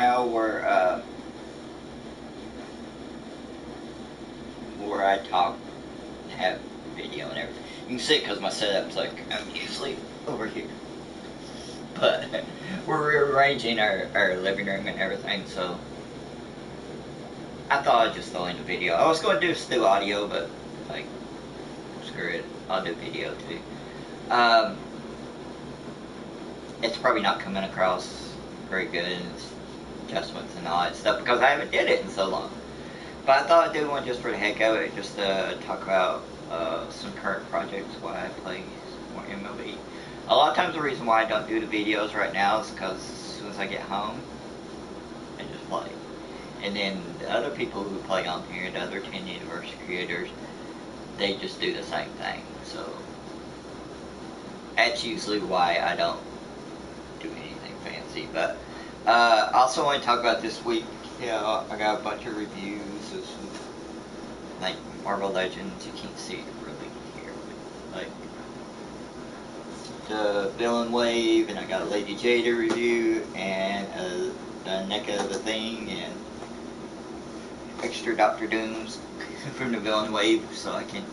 while where I talk, have video and everything. You can see it because my setup's like I'm usually over here, but we're rearranging our living room and everything, so I thought I'd just throw in the video. I was going to do audio, but like screw it, I'll do video too. It's probably not coming across very good in adjustments and all that stuff because I haven't did it in so long. But I thought I'd do one just for the heck of it, just to talk about some current projects, why I play more MLB. A lot of times the reason why I don't do the videos right now is because as soon as I get home, I just play. And then the other people who play on here, the other 10 universe creators, they just do the same thing. So that's usually why I don't do anything fancy. But I also want to talk about this week. Yeah, I got a bunch of reviews of some, like, Marvel Legends. You can't see it really here, but, like, the Villain Wave, and I got a Lady Jada review, and a NECA the Thing, and extra Doctor Dooms from the Villain Wave, so I can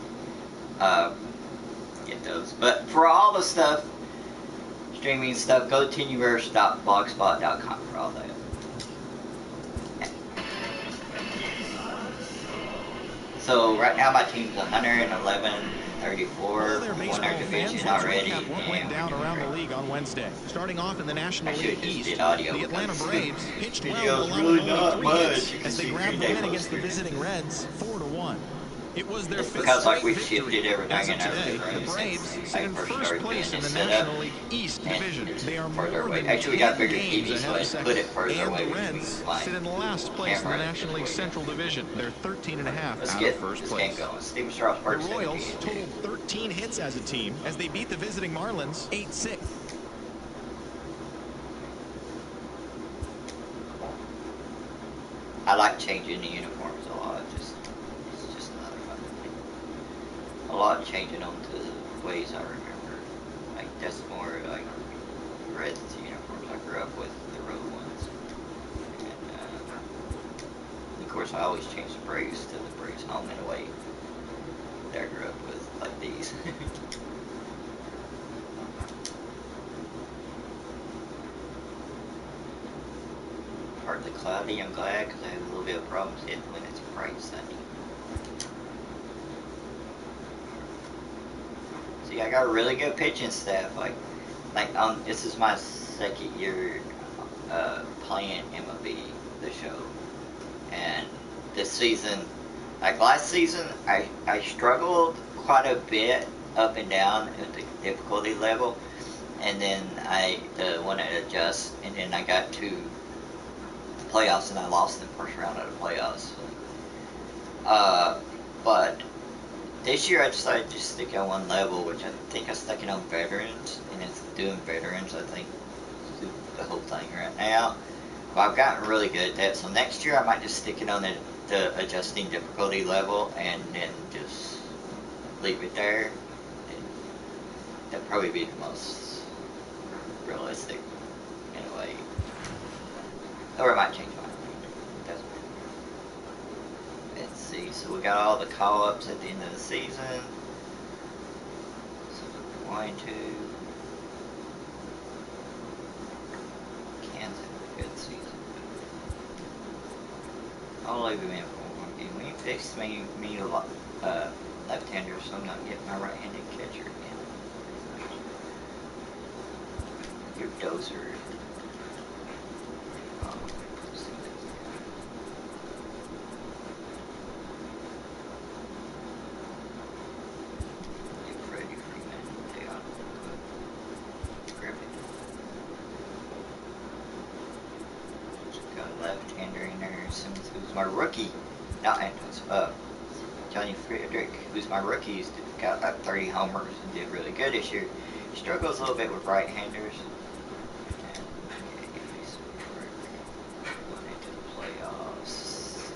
get those. But for all the stuff, streaming stuff, go to teniverse.blogspot.com for all that. So right now my team's 111-34, won our division already. What went down around the league on Wednesday? Starting off in the National League East, the Atlanta Braves pitched well in the bottom of 3 hits as they grabbed the win against the visiting Reds 4-1. It was their fifth straight victory. As of today, the Braves sit in first place in the National League East division. They are more than 10 games ahead of second. And the Reds sit in last place in the National League Central division. They're 13.5 out of first place. The Royals totaled 13 hits as a team as they beat the visiting Marlins 8-6. I like changing the uniforms a lot. It's just another fun thing. A lot changing them to the ways I remember. Like that's more like Reds uniforms. I grew up with the road ones, and of course I always change the Braves to the Braves home and away. That I grew up with like these. Partly cloudy, I'm glad, because I have a little bit of problems hitting when it's bright sunny. See, I got a really good pitching staff. Like this is my second year playing MLB The Show, and this season, like last season, I struggled quite a bit up and down at the difficulty level, and then I wanted to adjust, and then I got to playoffs and I lost in the first round of the playoffs. But this year I decided to stick on one level, which I think I stuck it on veterans, and it's doing veterans, I think, the whole thing right now. But I've gotten really good at that, so next year I might just stick it on the adjusting difficulty level and then just leave it there. And that'd probably be the most realistic in a way. Or I might change my mind. Let's see. So we got all the call-ups at the end of the season. So we're going to Kansas had a good season. I'll leave him in for one game. We fixed me left-hander, so I'm not getting my right-handed catcher again. Your dozer. Left-hander in there, Simmons, who's my rookie. Not Antonis, Johnny Frederick, who's my rookie, he's got about 30 homers and did really good this year. He struggles a little bit with right-handers. Going into the playoffs.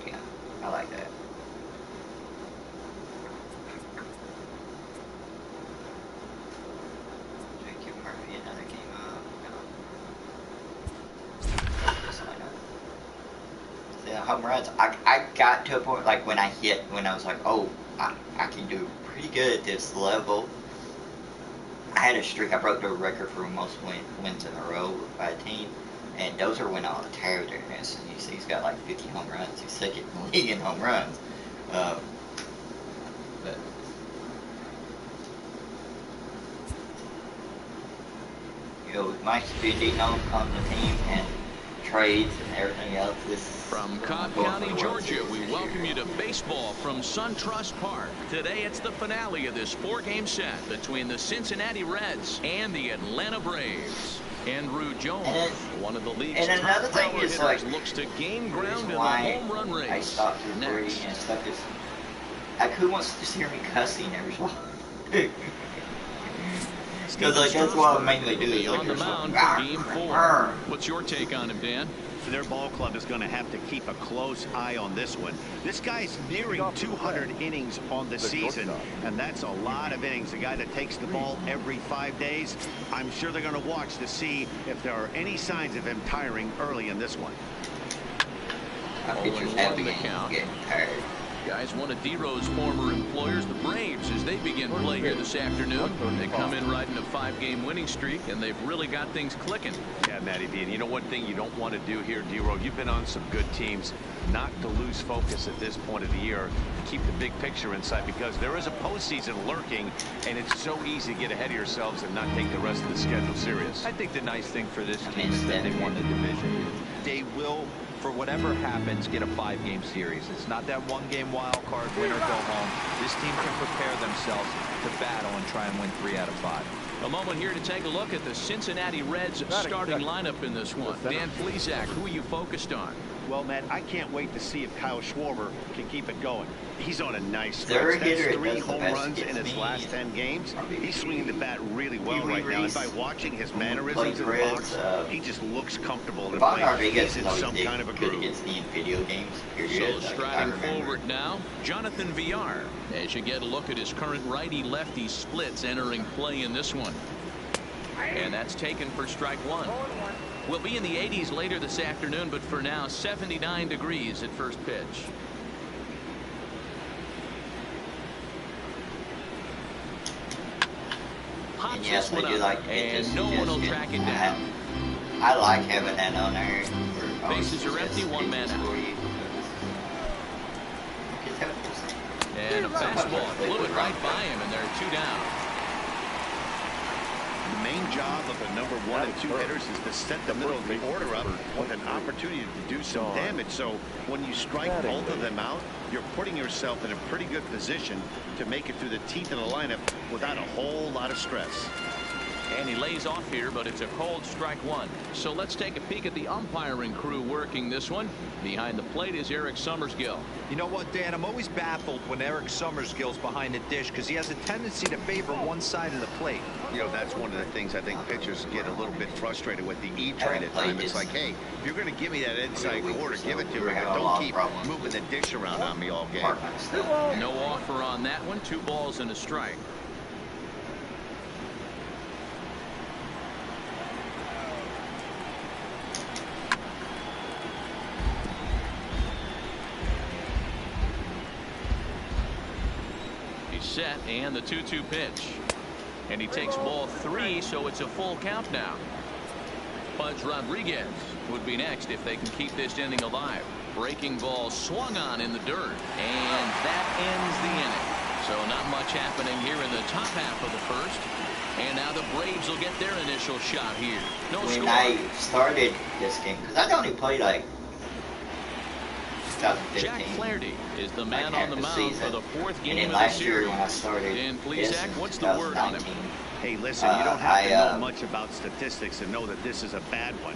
Yeah, I like that. home runs. I got to a point like when I was like, oh, I can do pretty good at this level. I had a streak. I broke the record for most wins in a row by a team. And Dozier went on a tear during this. And you see he's got like 50 home runs. He's second in the league in home runs. But you know, with Mike spending on the team and trades and everything else, from Cobb County, Georgia, we welcome you to baseball from SunTrust Park. Today it's the finale of this 4-game set between the Cincinnati Reds and the Atlanta Braves. Andrew Jones, one of the league's top power hitters, like, looks to gain ground in the home run race. I stopped recording and stuff is like, who wants to just hear me cussing every while? Because like that's what I mainly do. Is on the mound for Game 4. What's your take on him, Dan? Their ball club is going to have to keep a close eye on this one. This guy's nearing 200 innings on the season, and that's a lot of innings. A guy that takes the ball every 5 days. I'm sure they're going to watch to see if there are any signs of him tiring early in this one. Pitchers have to get tired. Guys, one of D-Row's former employers, the Braves, as they begin play here this afternoon. They come in riding a 5-game winning streak, and they've really got things clicking. Yeah, Matty V, and you know one thing you don't want to do here, D-Row, you've been on some good teams, not to lose focus at this point of the year, to keep the big picture in sight, because there is a postseason lurking, and it's so easy to get ahead of yourselves and not take the rest of the schedule serious. I think the nice thing for this team is that they won the division. They will, for whatever happens, get a 5-game series. It's not that 1-game wild card, win or go home. This team can prepare themselves to battle and try and win 3 out of 5. A moment here to take a look at the Cincinnati Reds starting lineup in this one. Dan Plesac, who are you focused on? Well, Matt, I can't wait to see if Kyle Schwarber can keep it going. He's on a nice stretch. That's 3 home runs in his last 10 games. He's swinging the bat really well right now. And by watching his mannerisms in the box, he just looks comfortable in the plate. He's in some kind of a groove. Against me in video games. So striding forward now, Jonathan Villar. As you get a look at his current righty-lefty splits entering play in this one. And that's taken for strike 1. We'll be in the 80s later this afternoon, but for now, 79 degrees at first pitch. And yes, I do like and no one will track it down. I like having that on there. Bases are empty, 1 man out. And a fastball flew it right by him, and there are 2 down. The main job of the number 1 and 2 hitters is to set the middle of the order up with an opportunity to do some damage. So when you strike both of them out, you're putting yourself in a pretty good position to make it through the teeth of the lineup without a whole lot of stress. And he lays off here, but it's a cold strike 1. So let's take a peek at the umpiring crew working this one. Behind the plate is Eric Summersgill. You know what, Dan? I'm always baffled when Eric Summersgill's behind the dish because he has a tendency to favor one side of the plate. You know, that's one of the things I think pitchers get a little bit frustrated with the E-train at times. It's like, hey, if you're going to give me that inside quarter, give it to me, but don't keep moving the dish around on me all game. No offer on that one. 2 balls and a strike. Set and the 2-2 pitch, and he takes ball 3, so it's a full count now. Pudge Rodriguez would be next if they can keep this inning alive. Breaking ball swung on in the dirt, and that ends the inning. So not much happening here in the top half of the first, and now the Braves will get their initial shot here. No score. When I started this game, because I only played like Jack Flaherty is the man on the mound for the 4th game of the last series. year when I started And Plesac, what's the word on him? Hey, listen, you don't have to know much about statistics to know that this is a bad one.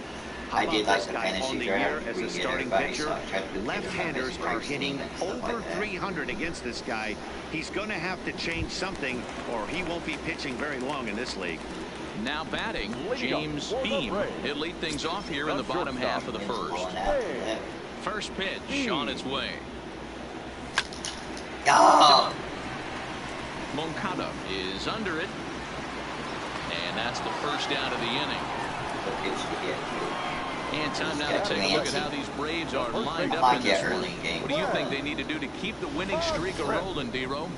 How I did about like this the guy fantasy on the draft. year as a starting pitcher? So Left-handers are hitting over 300 against this guy. He's going to have to change something, or he won't be pitching very long in this league. Now batting, James Beam. He'll lead things off here in the bottom half of the first. First pitch on its way. Oh. Moncada is under it, and that's the first out of the inning. And time now to take a look at how these Braves are lined up in this one. What do you think they need to do to keep the winning streak rolling, D-Row?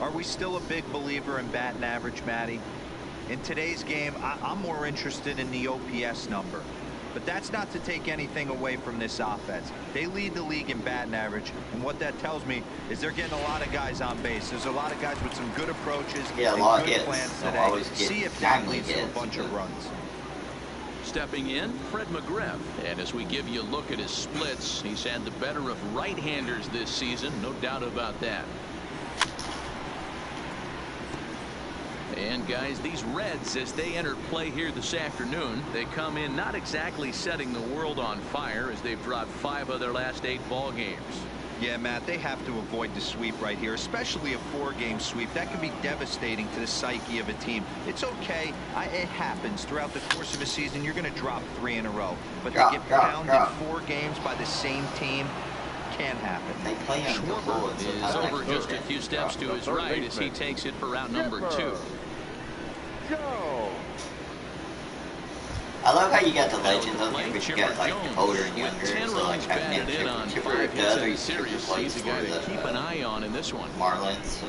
Are we still a big believer in batting average, Matty? In today's game, I'm more interested in the OPS number. But that's not to take anything away from this offense. They lead the league in batting average, and what that tells me is they're getting a lot of guys on base. There's a lot of guys with some good approaches and good plans today. See if that leads to a bunch of runs. Stepping in, Fred McGriff. And as we give you a look at his splits, he's had the better of right-handers this season, no doubt about that. And guys, these Reds, as they enter play here this afternoon, they come in not exactly setting the world on fire as they've dropped 5 of their last 8 ball games. Yeah, Matt, they have to avoid the sweep right here, especially a 4-game sweep. That can be devastating to the psyche of a team. It's okay. It happens. Throughout the course of a season, you're going to drop 3 in a row. But to get pounded 4 games by the same team can happen. Schwarber is over just a few steps to his right as he takes it for route number 2. I love how you got the legends on here, but you got like older and younger. So like I've Chipper does, or you series. He's a guy to keep an eye on in this one. Marlins.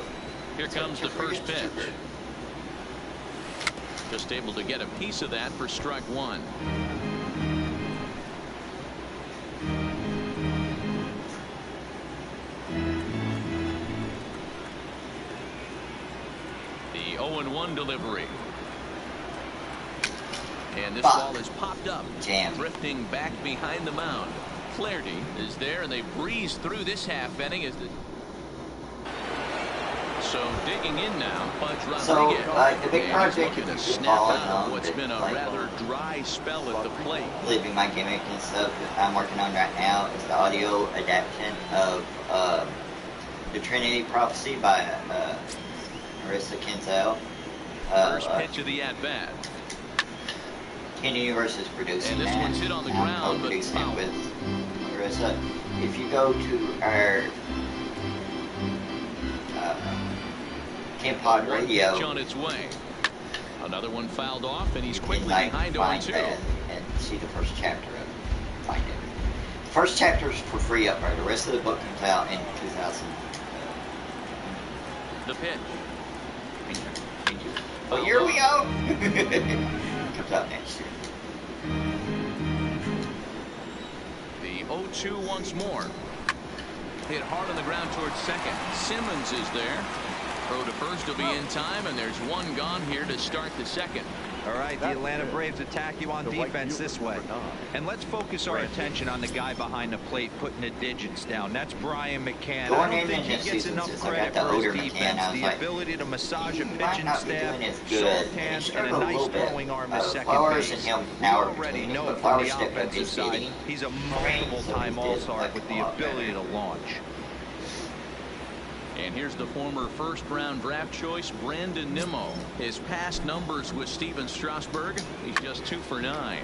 Here comes the first pitch. Just able to get a piece of that for strike 1. The 0-1 delivery. And this ball is popped up, drifting back behind the mound. Flaherty is there, and they breeze through this half inning. So digging in now, Pudge Rodriguez. So the big project is snap out of what's been a rather dry spell at the plate. Living my gimmick and stuff that I'm working on right now is the audio adaptation of the Trinity Prophecy by Marissa Kenzel. First pitch of the at-bat. Kenny Universe is producing and this one's hit on the ground, but foul. With Marissa. If you go to our Camp Pod Radio, on its way. Another one fouled off, and he's quickly behind 0-2. And see the first chapter of it. Find it. The first chapter is for free up there. The rest of the book comes out in 2000. The pitch. What year we go? Comes out next year. The 0-2 once more. Hit hard on the ground towards second. Simmons is there. Throw to first will be in time, and there's one gone here to start the second. All right, the Atlanta Braves attack you on defense this way. And let's focus our attention on the guy behind the plate putting the digits down. That's Brian McCann. I don't think he gets enough credit for his defense. The ability to massage a pitching staff, soft hands, and a nice throwing arm at second base. You already know from the offensive side, he's a multiple-time All-Star with the ability to launch. And here's the former first-round draft choice, Brandon Nimmo. His past numbers with Steven Strasburg, he's just 2 for 9.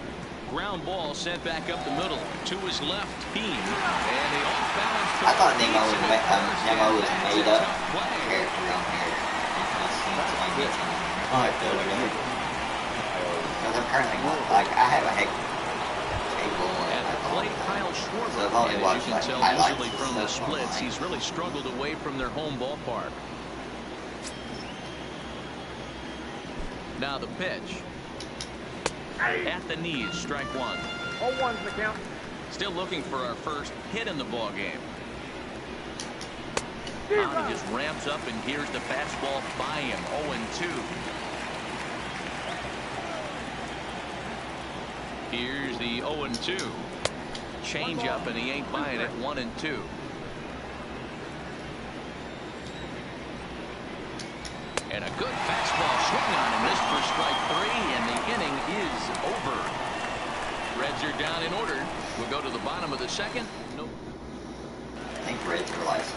Ground ball sent back up the middle to his left team. And the off-balance. I thought Nimmo was made up character on here. Because I'm currently like I have a heck. Kyle Schwarber, and as you can tell easily from the splits, he's really struggled away from their home ballpark. Now the pitch. At the knees, strike 1. 0-1's the count. Still looking for our first hit in the ball game. Now he just ramps up, and here's the fastball by him. 0-2. Here's the 0-2. Change up, and he ain't buying it. 1-2. And a good fastball swing on him. This for strike 3, and the inning is over. Reds are down in order. We'll go to the bottom of the second. Nope. I think Reds are last.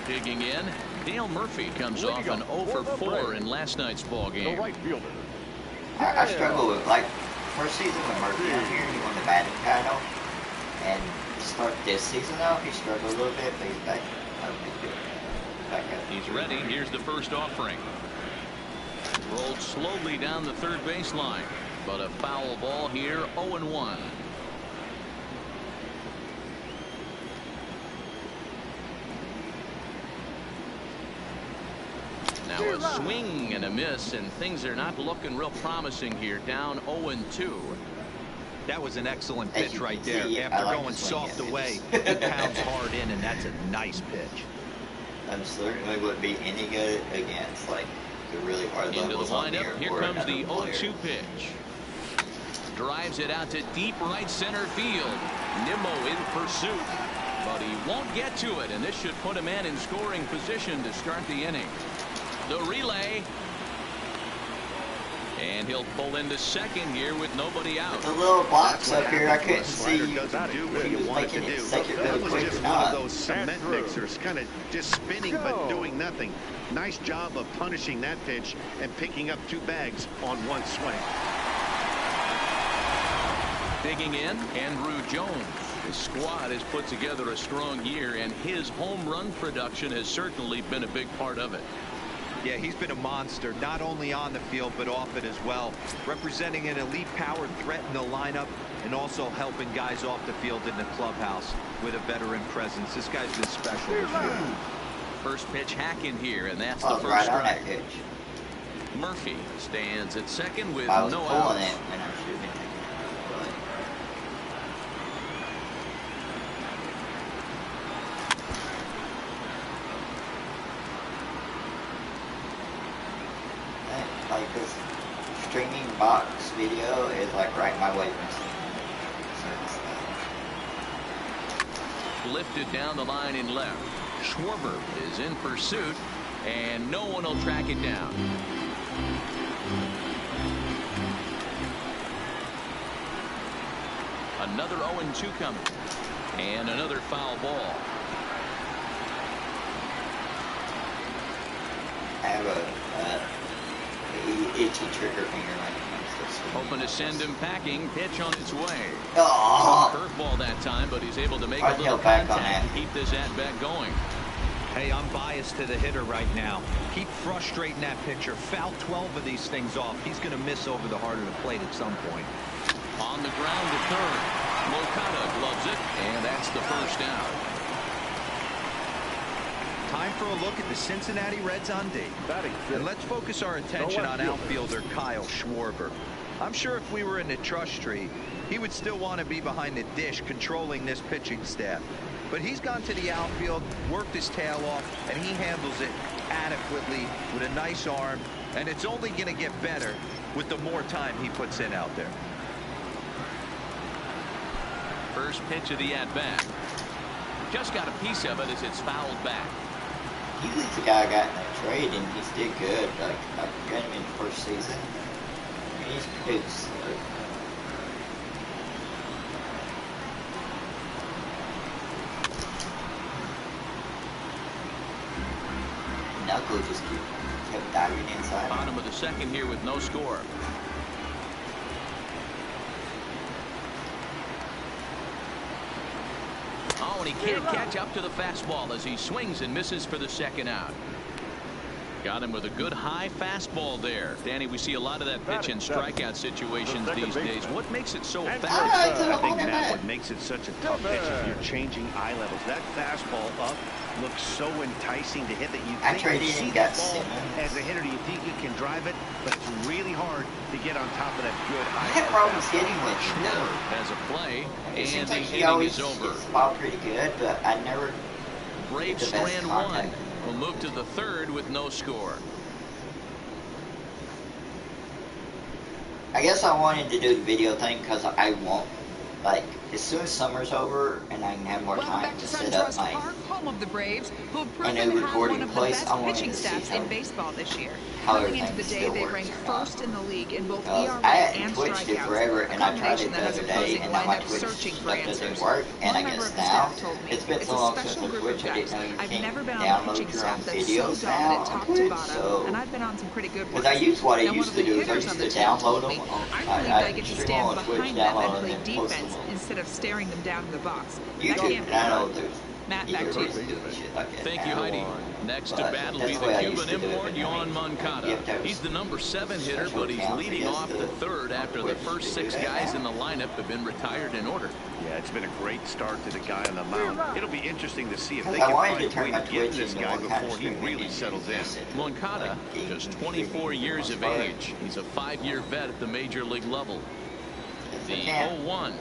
Digging in, Dale Murphy comes off an 0 for 4 in last night's ball game. The right fielder. I struggle with like first season when Murphy was here, he won the batting title. And start this season though, he struggled a little bit, but he's back. Back up. He's ready. Here's the first offering. Rolled slowly down the third baseline, but a foul ball here. 0-1. A swing and a miss, and things are not looking real promising here. Down 0-2. That was an excellent pitch right there. After going soft away, he pounds hard in, and that's a nice pitch. I'm certainly wouldn't be any good against like the really hard levels on the airport. Here comes the 0-2 pitch. Drives it out to deep right center field. Nimmo in pursuit, but he won't get to it, and this should put a man in scoring position to start the inning. The relay. And he'll pull into second here with nobody out. The little box up here, I couldn't see doesn't do what you want it to do. That was just one of those cement mixers, kind of just spinning but doing nothing. Nice job of punishing that pitch and picking up 2 bags on one swing. Digging in, Andrew Jones. His squad has put together a strong year, and his home run production has certainly been a big part of it. Yeah, he's been a monster, not only on the field, but off it as well. Representing an elite power threat in the lineup, and also helping guys off the field in the clubhouse with a veteran presence. This guy's been special this year. First pitch hack in here, and that's the first right strike. on that pitch. Murphy stands at second with I was no pulling outs. it, and I should have been taking it. Like this streaming box video is like right my way from Lifted down the line in left. Schwarber is in pursuit, and no one will track it down. Another 0-2 coming, and another foul ball. I have a itchy trigger finger right now. Hoping to send him packing. Pitch on its way. Oh! Curveball that time, but he's able to make I'd a little back on contact that. to keep this at-bat going. Hey, I'm biased to the hitter right now. Keep frustrating that pitcher. Foul 12 of these things off. He's going to miss over the heart of the plate at some point. On the ground to third. Moncada gloves it, and that's the first out. Time for a look at the Cincinnati Reds on D. And let's focus our attention on outfielder Kyle Schwarber. I'm sure if we were in the trust tree, he would still want to be behind the dish controlling this pitching staff. But he's gone to the outfield, worked his tail off, and he handles it adequately with a nice arm. And it's only going to get better with the more time he puts in out there. First pitch of the at-bat. Just got a piece of it as it's fouled back. He was the guy I got in that trade, and he's did good. Like, I got him in the first season. He's produced. Knuckle just kept diving inside. Bottom of the second here with no score. Oh, and he can't catch up to the fastball as he swings and misses for the second out. Got him with a good high fastball there. Danny, we see a lot of that pitch in strikeout situations these days. What makes it so effective? I think that's what makes it such a tough pitch is you're changing eye levels. That fastball up looks so enticing to hit that you think you see that ball as a hitter. You think you can drive it, but it's really hard to get on top of that good high. I had problems getting with him, though. As a play, It and seems the like he inning always is over. gets the ball pretty good, but I never Braves get the best strand one. contact. Will move to the third with no score. I guess I wanted to do the video thing because I won't, like, as soon as summer's over and I can have more time to set up my home of the Braves, who have a proven new to have recording one of the place. best I wanted pitching to see staffs how, in baseball this year. how Coming into everything the day, still they works ranked or not. first in the league in both Because ERA I and hadn't Twitched it strikeouts. forever, and I tried Combination it that the has other day, opposing and now my lineups Twitch searching for stuff doesn't answers. work, and One I member guess of the now staff told me it's been it's so a long since special I group Twitch, of I didn't guys. know you I've can't never been on a download pitching your own staff that's so videos now dominant on top to Twitch, bottom, so and I've been on some pretty good ones. because I used what I Now, one used of to the do is I hitters used on to the team download told them me, on, I believe I get to stream stand on Twitch, behind them and download play them, and post them defense on instead of staring them down in the box. That YouTube, can't and be I know done. there's Matt, back to you. Thank you, Heidi. Next to bat will be the Cuban import, Yohan Moncada. He's the number 7 hitter, but he's leading off the 3rd after the first 6 guys in the lineup have been retired in order. Yeah, it's been a great start to the guy on the mound. It'll be interesting to see if they I can wanted to find a turn way my to get Twitch this into guy one kind before of he streaming really and settles in. Moncada, just 24 years of age. He's a 5-year vet at the major league level. The 0-1.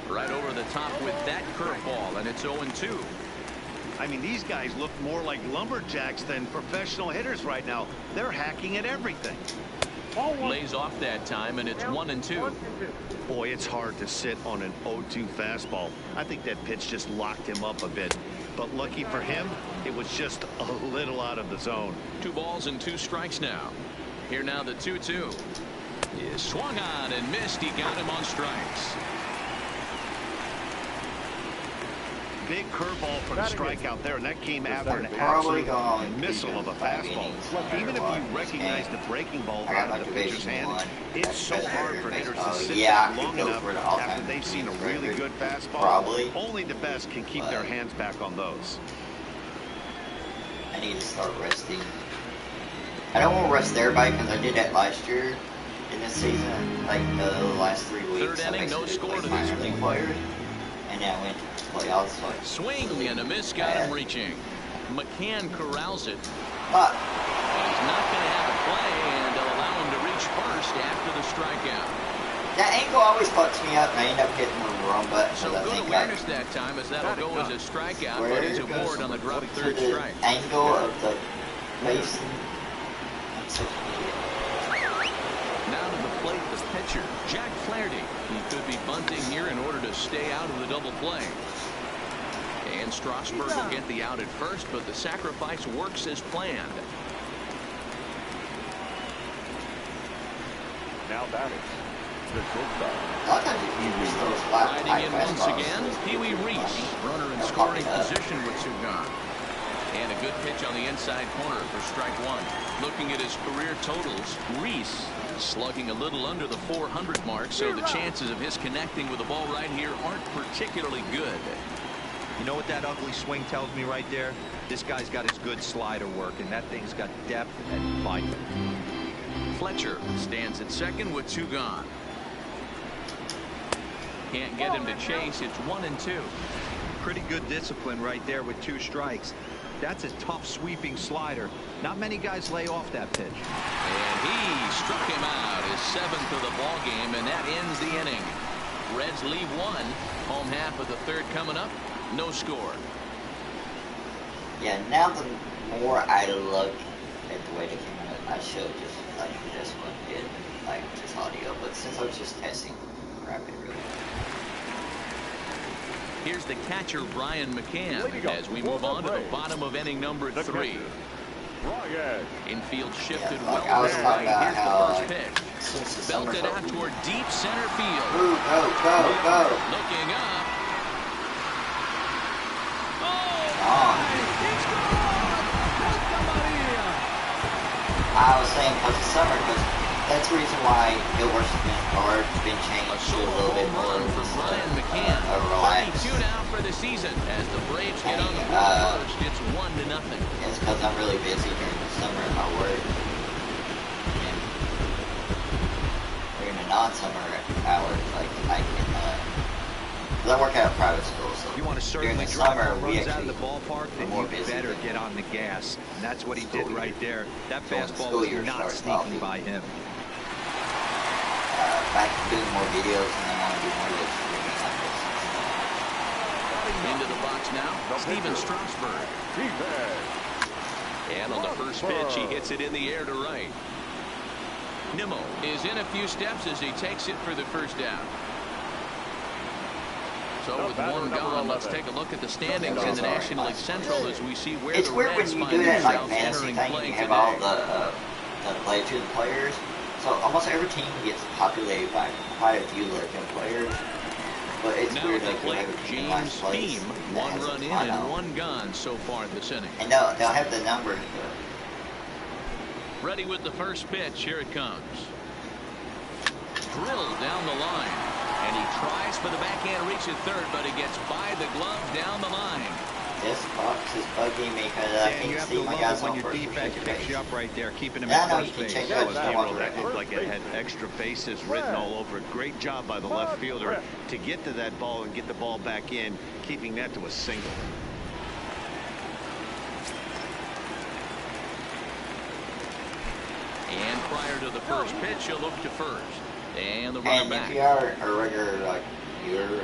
Right over the top with that curveball, and it's 0-2. I mean, these guys look more like lumberjacks than professional hitters right now. They're hacking at everything. Lays off that time, and it's 1-2. Boy, it's hard to sit on an 0-2 fastball. I think that pitch just locked him up a bit. But lucky for him, it was just a little out of the zone. 2 balls and 2 strikes now. Here now the 2-2. He swung on and missed. He got him on strikes. Big curveball for the strikeout there, and that came after an absolute missile of a fastball. Even if you recognize the breaking ball out of the pitcher's hand, it's so hard for hitters to sit there long enough after they've seen a really good fastball. Only the best can keep their hands back on those. I need to start resting. I don't want to rest everybody because I did that last year in this season, like the last 3 weeks. 3rd inning, no score to minor this league players, and then I went to playoffs. So swing and a miss, got him reaching. McCann corrals it. But he's not going to have a play, and they'll allow him to reach first after the strikeout. that ankle always fucks me up, and I end up hitting the wrong button. So good awareness that time, as that'll go as a strikeout, but he's aboard on the drop 3rd strike. Angle of the base. Now to the plate, the pitcher, Jack Flaherty. He could be bunting here in order to stay out of the double play. And Strasburg will get the out at first, but the sacrifice works as planned. Now batting, the shortstop. Riding in once again, Pee-wee Reese, runner in scoring position with 2 gone. And a good pitch on the inside corner for strike 1. Looking at his career totals, Reese slugging a little under the 400 mark, so the chances of his connecting with the ball right here aren't particularly good. You know what that ugly swing tells me right there? This guy's got his good slider work, and that thing's got depth and bite. Fletcher stands at second with 2 gone. Can't get him to chase. It's 1-2. Pretty good discipline right there with 2 strikes. That's a tough sweeping slider. Not many guys lay off that pitch. And he struck him out, his 7th of the ball game, and that ends the inning. Reds leave 1. Home half of the 3rd coming up. No score. Yeah, now the more I look at the way they came out, I should just like this one did like this audio, but since I was just testing, crap it really. Here's the catcher, Brian McCann, as we move on to the bottom of inning number 3. Infield shifted well to the right. Here's the first pitch. Belted out toward deep center field. Ooh, go. Looking up. I was saying because of summer, because that's the reason why Gilbert's been changed to a little bit more for Brian McCann. 32 now for the season as the Braves get on the board first. It's 1-0. It's because I'm really busy during the summer at my work. And during the non-summer hours, like I can, because I work at a private school, so you want to certainly drive runs out of the ballpark, then you better get on the gas. And that's what he did right there. That fastball was not sneaking by him. Back to doing more videos, and I want to do more of this streaming like this. Into the box now, Steven Strasburg. And on the first pitch, he hits it in the air to right. Nimmo is in a few steps as he takes it for the first down. So with 1 gone, let's take a look at the standings in the National League Central as we see where it's the weird Reds when you find do that like themselves fantasy entering thing. play You have today. all the players. So almost every team gets populated by quite a few legend players. But it's now weird at the like plate, James Beam, 1 run in and 1 gone so far this inning. And they'll have the numbers. Ready with the first pitch. Here it comes. Drilled down the line. And he tries for the backhand reach at third, but he gets by the glove down the line. This box is bugging me because I can't see my guys on first or second base. Picks you up right there, keeping him Yeah, at I know you first can base. check That that. that looked like it had extra bases written all over it. Great job by the left fielder to get to that ball and get the ball back in, keeping that to a single. And prior to the first pitch, he'll look to first. And the runner back. And if you are a regular, like, you're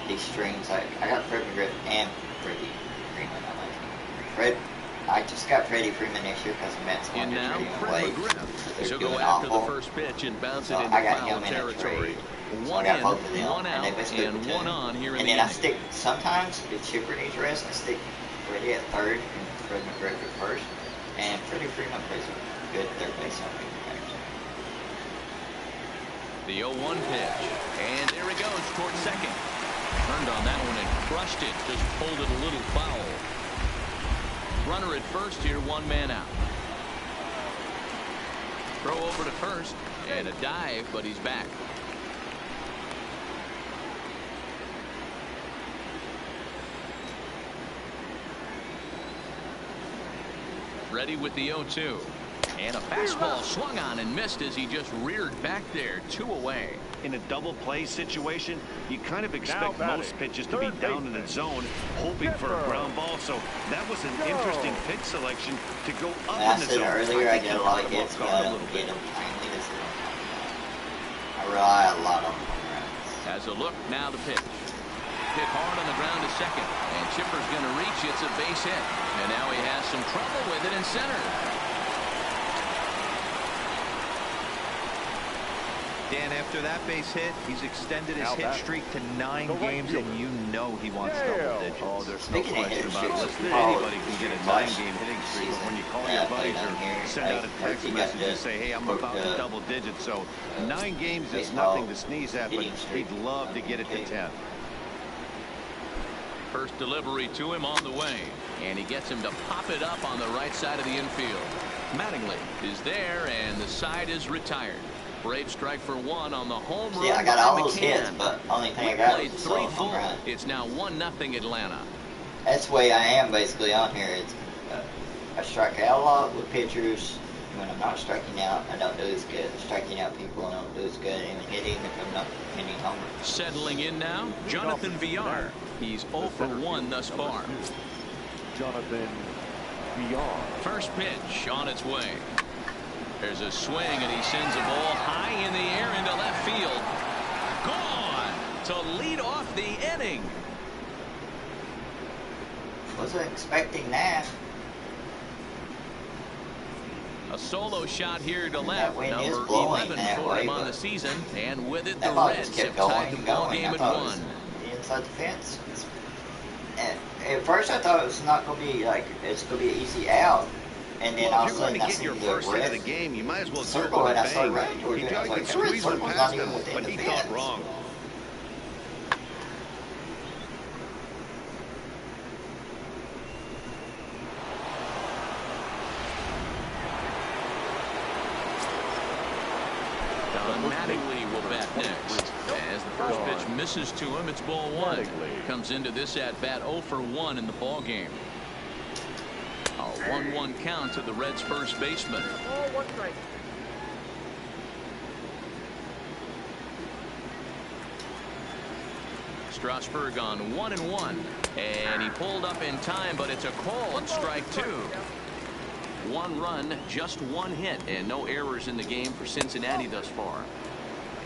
these strings, like, I got Freddie and Freddie Freeman on my team. I just got Freddie Freeman this year because the Mets wanted to trade him away. He'll go after the first pitch and bounce it into foul territory. One in, one out, and one on here in the inning. And then I stick, sometimes if Chipper needs rest, I stick Freddie at third and Fred McGregor at first. And Freddie Freeman plays a good third base on me. The 0-1 pitch. And there he goes towards second. Turned on that one and crushed it. Just pulled it a little foul. Runner at first here, one man out. Throw over to first. And a dive, but he's back. Ready with the 0-2. And a fastball swung on and missed as he just reared back there, 2 away. In a double play situation, you kind of expect most pitches to be down in the zone, hoping for a ground ball. So that was an interesting pitch selection to go up in the zone. Earlier, I get a lot of hits, but I don't get them timely. I rely a lot on home runs. As a look, now the pitch. Hit hard on the ground to second. And Chipper's going to reach. It's a base hit. And now he has some trouble with it in center. Dan, after that base hit, he's extended his hit streak to 9 games, and you know he wants double digits. Oh, there's no question about it. Listen, anybody can get a 9-game hitting streak, but when you call your buddies or send out a text message and say, hey, I'm about to double digits, so 9 games is nothing to sneeze at, but he'd love to get it to 10. First delivery to him on the way, and he gets him to pop it up on the right side of the infield. Mattingly is there, and the side is retired. Braves strike for 1 on the home run. Yeah, I got all those hits, but only thing I got was 3 full. It's now 1-0 Atlanta. That's the way I am basically on here. It's I strike out a lot with pitchers. When I'm not striking out, I don't do as good. Striking out people, I don't do as good. And hitting if I'm not hitting homers. Settling in now, Jonathan Villar. He's 0 for 1 thus far. Jonathan Villar. First pitch on its way. There's a swing, and he sends a ball high in the air into left field. Gone to lead off the inning. Wasn't expecting that. A solo shot here to left. That wind Number is blowing 11 that for way, him on the season, and with it, the ball Reds just kept have tied going the and ball going. game I at thought it 1. was inside the fence. At first, I thought it was not going to be like it's going to be an easy out. And then all of a sudden, I see the of the game, you might as well circle, and I started running towards He it. I was tried like, to squeeze one circle's past not him, even within but the he fence. thought wrong. Don Mattingly will bat next. As the first pitch misses to him, it's ball 1. Comes into this at bat 0 for 1 in the ball game. A 1-1 count to the Reds' first baseman. Strasburg on 1-1, and he pulled up in time, but it's a called strike 2. 1 run, just 1 hit, and no errors in the game for Cincinnati thus far.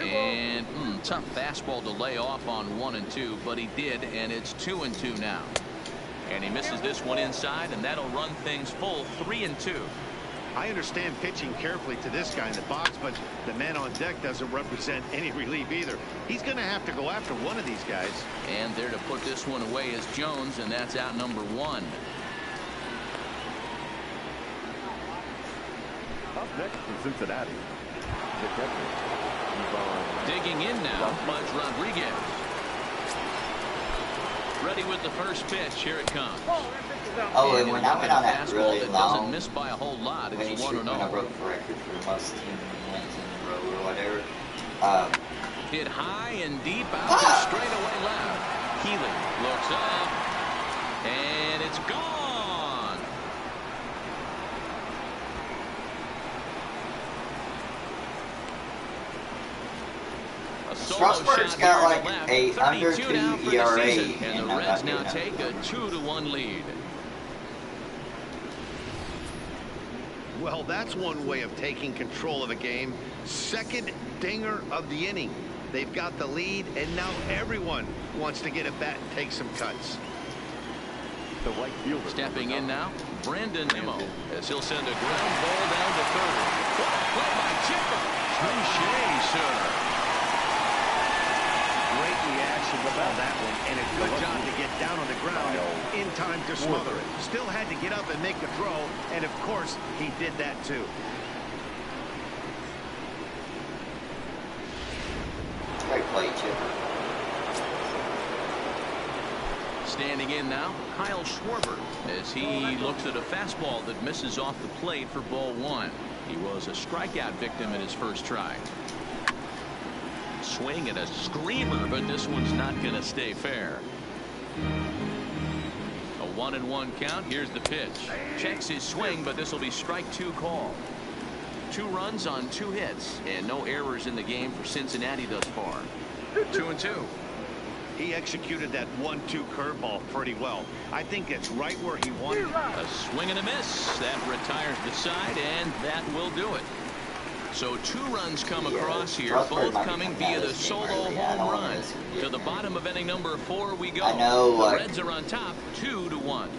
And tough fastball to lay off on 1 and 2, but he did, and it's 2 and 2 now. And he misses this one inside, and that'll run things full 3 and 2. I understand pitching carefully to this guy in the box, but the man on deck doesn't represent any relief either. He's going to have to go after one of these guys. And there to put this one away is Jones, and that's out number 1. Up next from Cincinnati, the catcher, digging in now, Buzz Rodriguez. Ready with the first pitch. Here it comes. Oh, and when I went on that really that long, doesn't miss by a whole lot. It's 1-0. When I broke the record for most team wins in a row or whatever, Hit high and deep out to straightaway left. Healy looks up, and it's gone. Strasburg's got like a under 2 ERA, and the Reds now take a 2-1 lead. Well, that's one way of taking control of a game. Second dinger of the inning. They've got the lead, and now everyone wants to get at bat and take some cuts. The right fielder. Stepping in now, Brandon Nimmo, as he'll send a ground ball down to third. What a play by Chipper. Touché, sir. Great reaction on that one, and a good job to get down on the ground in time to smother it. Still had to get up and make the throw, and of course, he did that too. Great play, Chipper. Standing in now, Kyle Schwarber, as he looks at a fastball that misses off the plate for ball 1. He was a strikeout victim in his first try. Swing and a screamer, but this one's not going to stay fair. A 1-1 count. Here's the pitch. Checks his swing, but this will be strike 2 call. 2 runs on 2 hits, and no errors in the game for Cincinnati thus far. 2-2. He executed that 1-2 curveball pretty well. I think it's right where he wanted it. A swing and a miss. That retires the side, and that will do it. So 2 runs come across here, both coming via the solo home run. To the bottom of inning number 4 we go. I know, the Reds are on top, 2-1.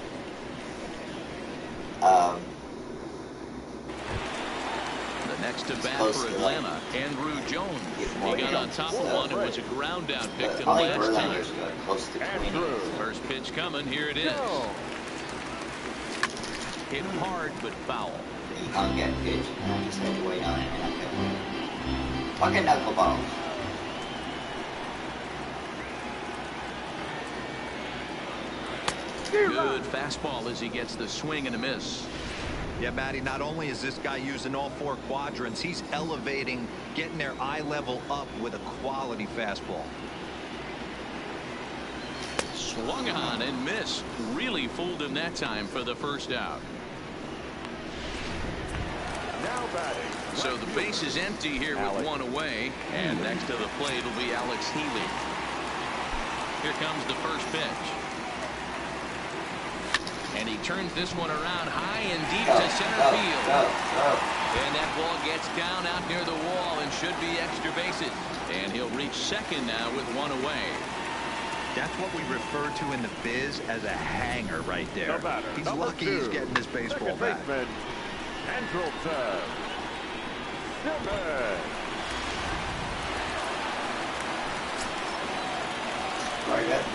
The next to bat for Atlanta, Andrew Jones. He got on top of one. It was a ground down pick to last time. First pitch coming. Here it is. Hit hard but foul. He hung that pitch, and I just had to wait on it, and I kept waiting. Fucking knuckleballs. Good fastball as he gets the swing and a miss. Yeah, Matty, not only is this guy using all 4 quadrants, he's elevating, getting their eye level up with a quality fastball. Swung on and missed. Really fooled him that time for the first out. Now batting. So the base is empty here with 1 away, and next to the plate will be Alex Healy. Here comes the first pitch. And he turns this one around high and deep to center field. And that ball gets down out near the wall and should be extra bases. And he'll reach second now with 1 away. That's what we refer to in the biz as a hanger right there. He's lucky he's getting this baseball back. Andrelton.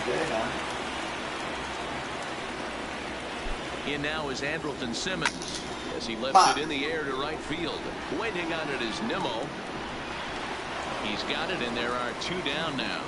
Good, huh? In now is Andrelton Simmons as he lifts it in the air to right field. Waiting on it is Nimmo. He's got it, and there are 2 down now.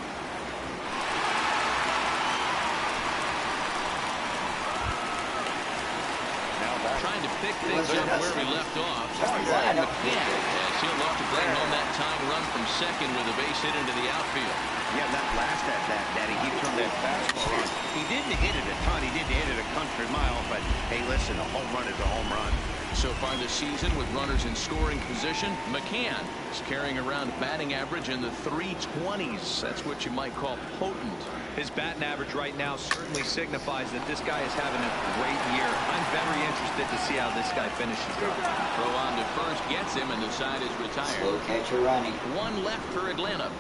Trying to pick things up where we left off. Ryan McCann, as he'll look to bring home that tying run from second with a base hit into the outfield. Yeah, that last at bat, Daddy, he turned that fastball on. He didn't hit it a ton. He didn't hit it a country mile, but hey, listen, a home run is a home run. So far this season, with runners in scoring position, McCann is carrying around batting average in the 320s. That's what you might call potent. His batting average right now certainly signifies that this guy is having a great year. I'm very interested to see how this guy finishes up. Throw on to first gets him, and the side is retired. Slow catcher running. 1 left for Atlanta.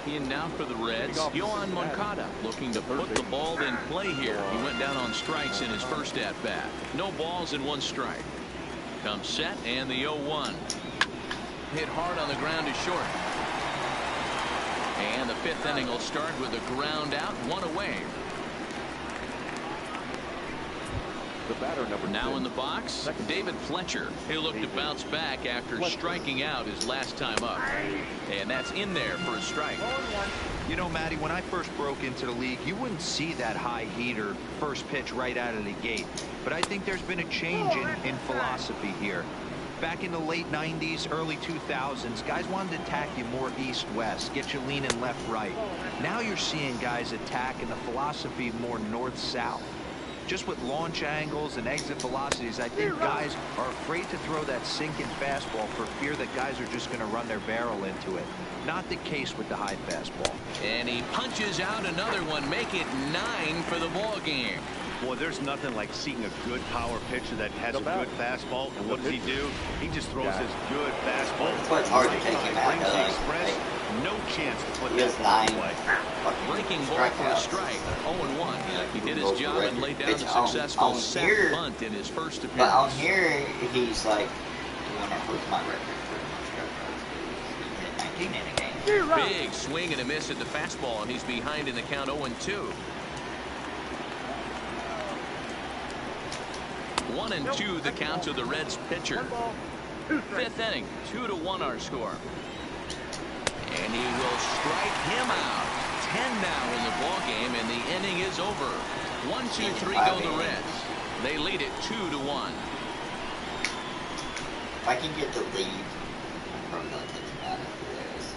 In now for the Reds, Yohan Moncada looking to put the ball in play here. He went down on strikes in his first at-bat. No balls and 1 strike. Comes set, and the 0-1. Hit hard on the ground to short. And the 5th inning will start with a ground out, 1 away. The batter now in the box, David Fletcher. He'll look to bounce back after striking out his last time up. And that's in there for a strike. You know, Matty, when I first broke into the league, you wouldn't see that high heater first pitch right out of the gate. But I think there's been a change in philosophy here. Back in the late 90s, early 2000s, guys wanted to attack you more east-west, get you leaning left-right. Now you're seeing guys attack in the philosophy more north-south. Just with launch angles and exit velocities, I think guys are afraid to throw that sinking fastball for fear that guys are just going to run their barrel into it. Not the case with the high fastball. And he punches out another one, make it 9 for the ball game. Well, there's nothing like seeing a good power pitcher that has a good fastball. And what does he do? He just throws his good fastball. That's why it's hard to take him out. No chance to put he has 9 breaking ball for a strike. 0-1. He did his job and laid down a successful set bunt in his first appearance. But on here, he's like the one that holds my record for most strikeouts. He hit 19 in a game. Big swing and a miss at the fastball, and he's behind in the count 0-2. 1-2 the count to the Reds pitcher. Fifth inning, 2-1 our score. And he will strike him out. 10 now in the ball game, and the inning is over. 1-2-3 go the Reds. They lead it 2-1. If I can get the lead, I'm probably going to take him out after this.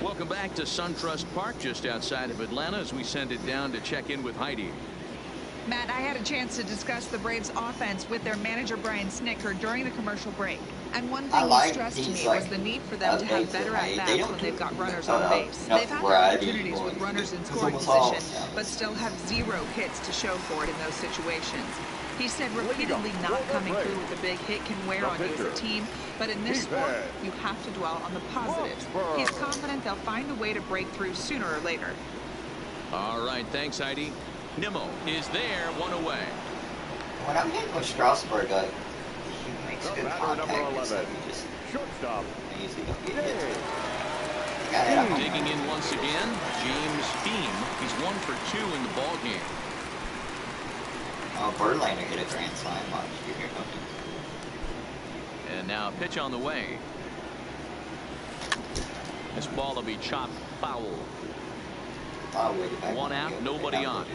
Welcome back to SunTrust Park, just outside of Atlanta, as we send it down to check in with Heidi. Matt, I had a chance to discuss the Braves offense with their manager Brian Snicker during the commercial break. And one thing he stressed to me was the need for them to have better at-bats when they've got runners on base. They've had opportunities with runners in scoring position, but still have 0 hits to show for it in those situations. He said repeatedly not coming through with a big hit can wear on you as a team, but in this sport, you have to dwell on the positives. He's confident they'll find a way to break through sooner or later. All right, thanks, Heidi. Nimmo is there, 1 away. When I'm hitting with Strasburg, he makes good contact, so he just shortstop. easily don't get hit. Digging in once again, James Beam. He's 1 for 2 in the ball game. Oh, Verlander hit a grand slam last year. And now a pitch on the way. This ball will be chopped foul. 1 out, nobody on.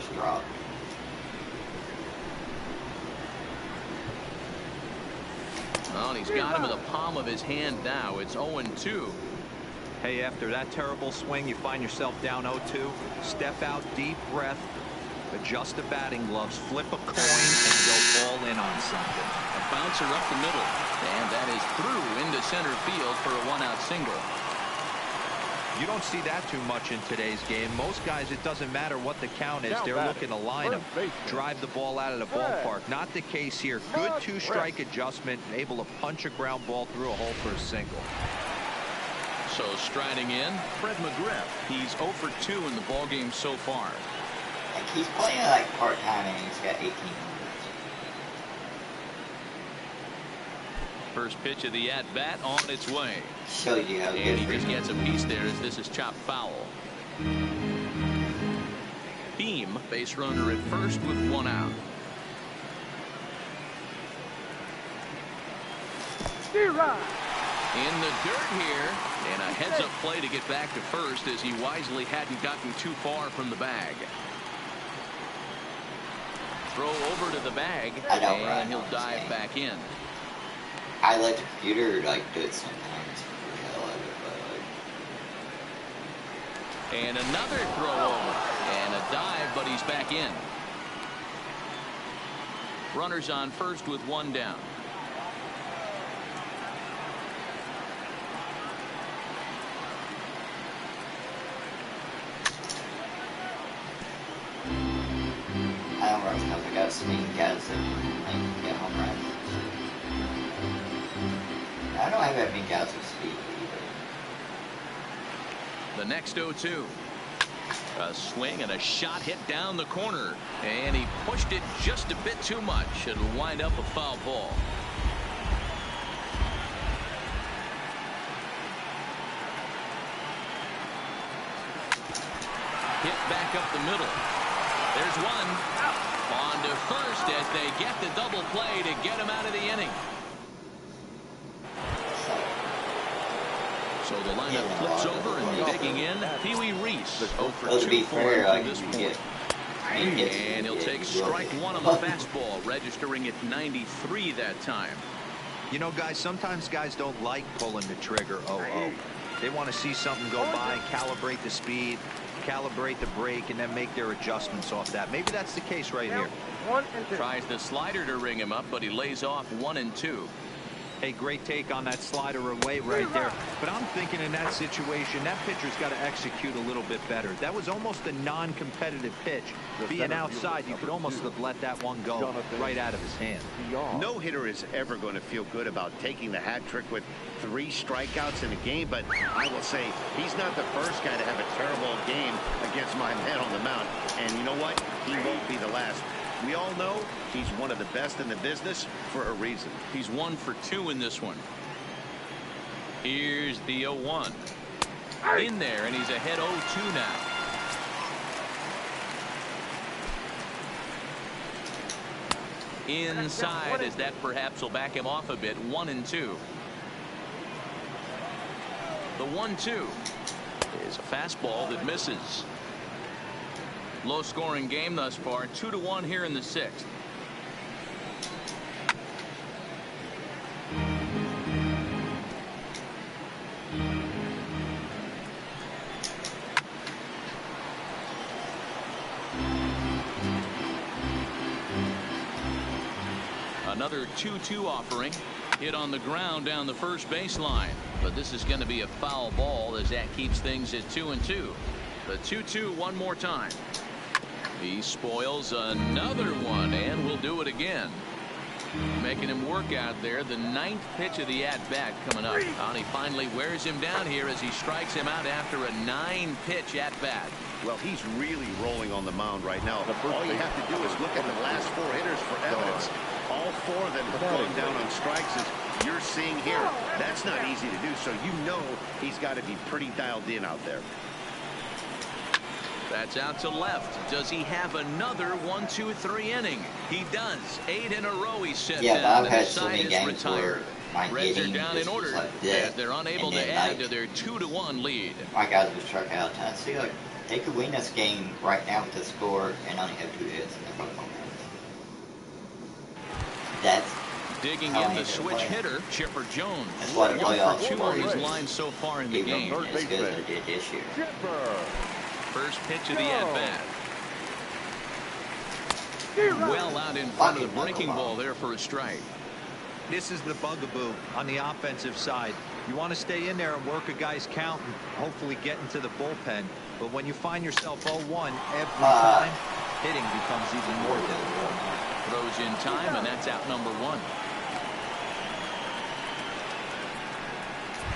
Well, and he's got him in the palm of his hand now. It's 0-2. Hey, after that terrible swing, you find yourself down 0-2. Step out, deep breath, adjust the batting gloves, flip a coin, and go all in on something. A bouncer up the middle, and that is through into center field for a 1-out single. You don't see that too much in today's game. Most guys, it doesn't matter what the count is. They're looking to line them, drive the ball out of the ballpark. Not the case here. Good 2-strike adjustment, able to punch a ground ball through a hole for a single. So striding in, Fred McGriff. He's 0 for 2 in the ball game so far. Like he's playing like part-time and he's got 18. First pitch of the at-bat on its way. Show you how and he just gets a piece there as this is chopped foul. Beam, base runner at first with 1 out. In the dirt here, and a heads-up play to get back to first as he wisely hadn't gotten too far from the bag. Throw over to the bag, and he'll dive back in. I let the computer like do it sometimes. And another throw over, and a dive, but he's back in. Runners on first with 1 down. I don't run because I got speed guys that get home runs. I don't have that many guys with speed either. The next 0-2. A swing and a shot hit down the corner. And he pushed it just a bit too much. It'll wind up a foul ball. Hit back up the middle. There's one. On to first as they get the double play to get him out of the inning. So the lineup flips over and digging in, Pee Wee Reese, 0 for 2 for him to this point. And he'll take strike 1 on the fastball, registering at 93 that time. You know, guys, sometimes guys don't like pulling the trigger. They want to see something go by, calibrate the speed, calibrate the brake, and then make their adjustments off that. Maybe that's the case right here. 1 and 2. Tries the slider to ring him up, but he lays off 1 and 2. Hey, great take on that slider away right there. But I'm thinking in that situation, that pitcher's got to execute a little bit better. That was almost a non-competitive pitch. Being outside, you could almost have let that one go right out of his hand. No hitter is ever going to feel good about taking the hat trick with 3 strikeouts in a game, but I will say he's not the first guy to have a terrible game against my man on the mound. And you know what? He won't be the last. We all know he's one of the best in the business for a reason. He's 1 for 2 in this one. Here's the 0-1. In there, and he's ahead 0-2 now. Inside, as that perhaps will back him off a bit. 1 and 2. The 1-2 is a fastball that misses. Low scoring game thus far. 2-1 here in the 6th. Another 2-2 offering. Hit on the ground down the first baseline. But this is going to be a foul ball as that keeps things at 2 and 2. The 2-2 one more time. He spoils another one, and will do it again. Making him work out there. The 9th pitch of the at-bat coming up. And he finally wears him down here as he strikes him out after a 9-pitch at-bat. Well, he's really rolling on the mound right now. All you have to do is look at the last 4 hitters for evidence. All 4 of them have gone down on strikes, as you're seeing here. That's not easy to do, so you know he's got to be pretty dialed in out there. That's out to left. Does he have another 1-2-3 inning? He does. 8 in a row he's set down. Yeah, I've had so many games where my Reds hitting are down in order like this, as they're unable to add to their 2-1 lead. My guys were struck out. I see, like, they could win this game right now with the score and only have 2 hits, and they're probably going to win. That's digging in the switch hitter, Chipper Jones. That's what a 1 for 2 on his line so far in the game. As good as they did this year. First pitch of the at-bat. Well out in front of the breaking ball there for a strike. This is the bugaboo on the offensive side. You want to stay in there and work a guy's count and hopefully get into the bullpen. But when you find yourself 0-1 every time, hitting becomes even more difficult. Throws in time, and that's out number 1.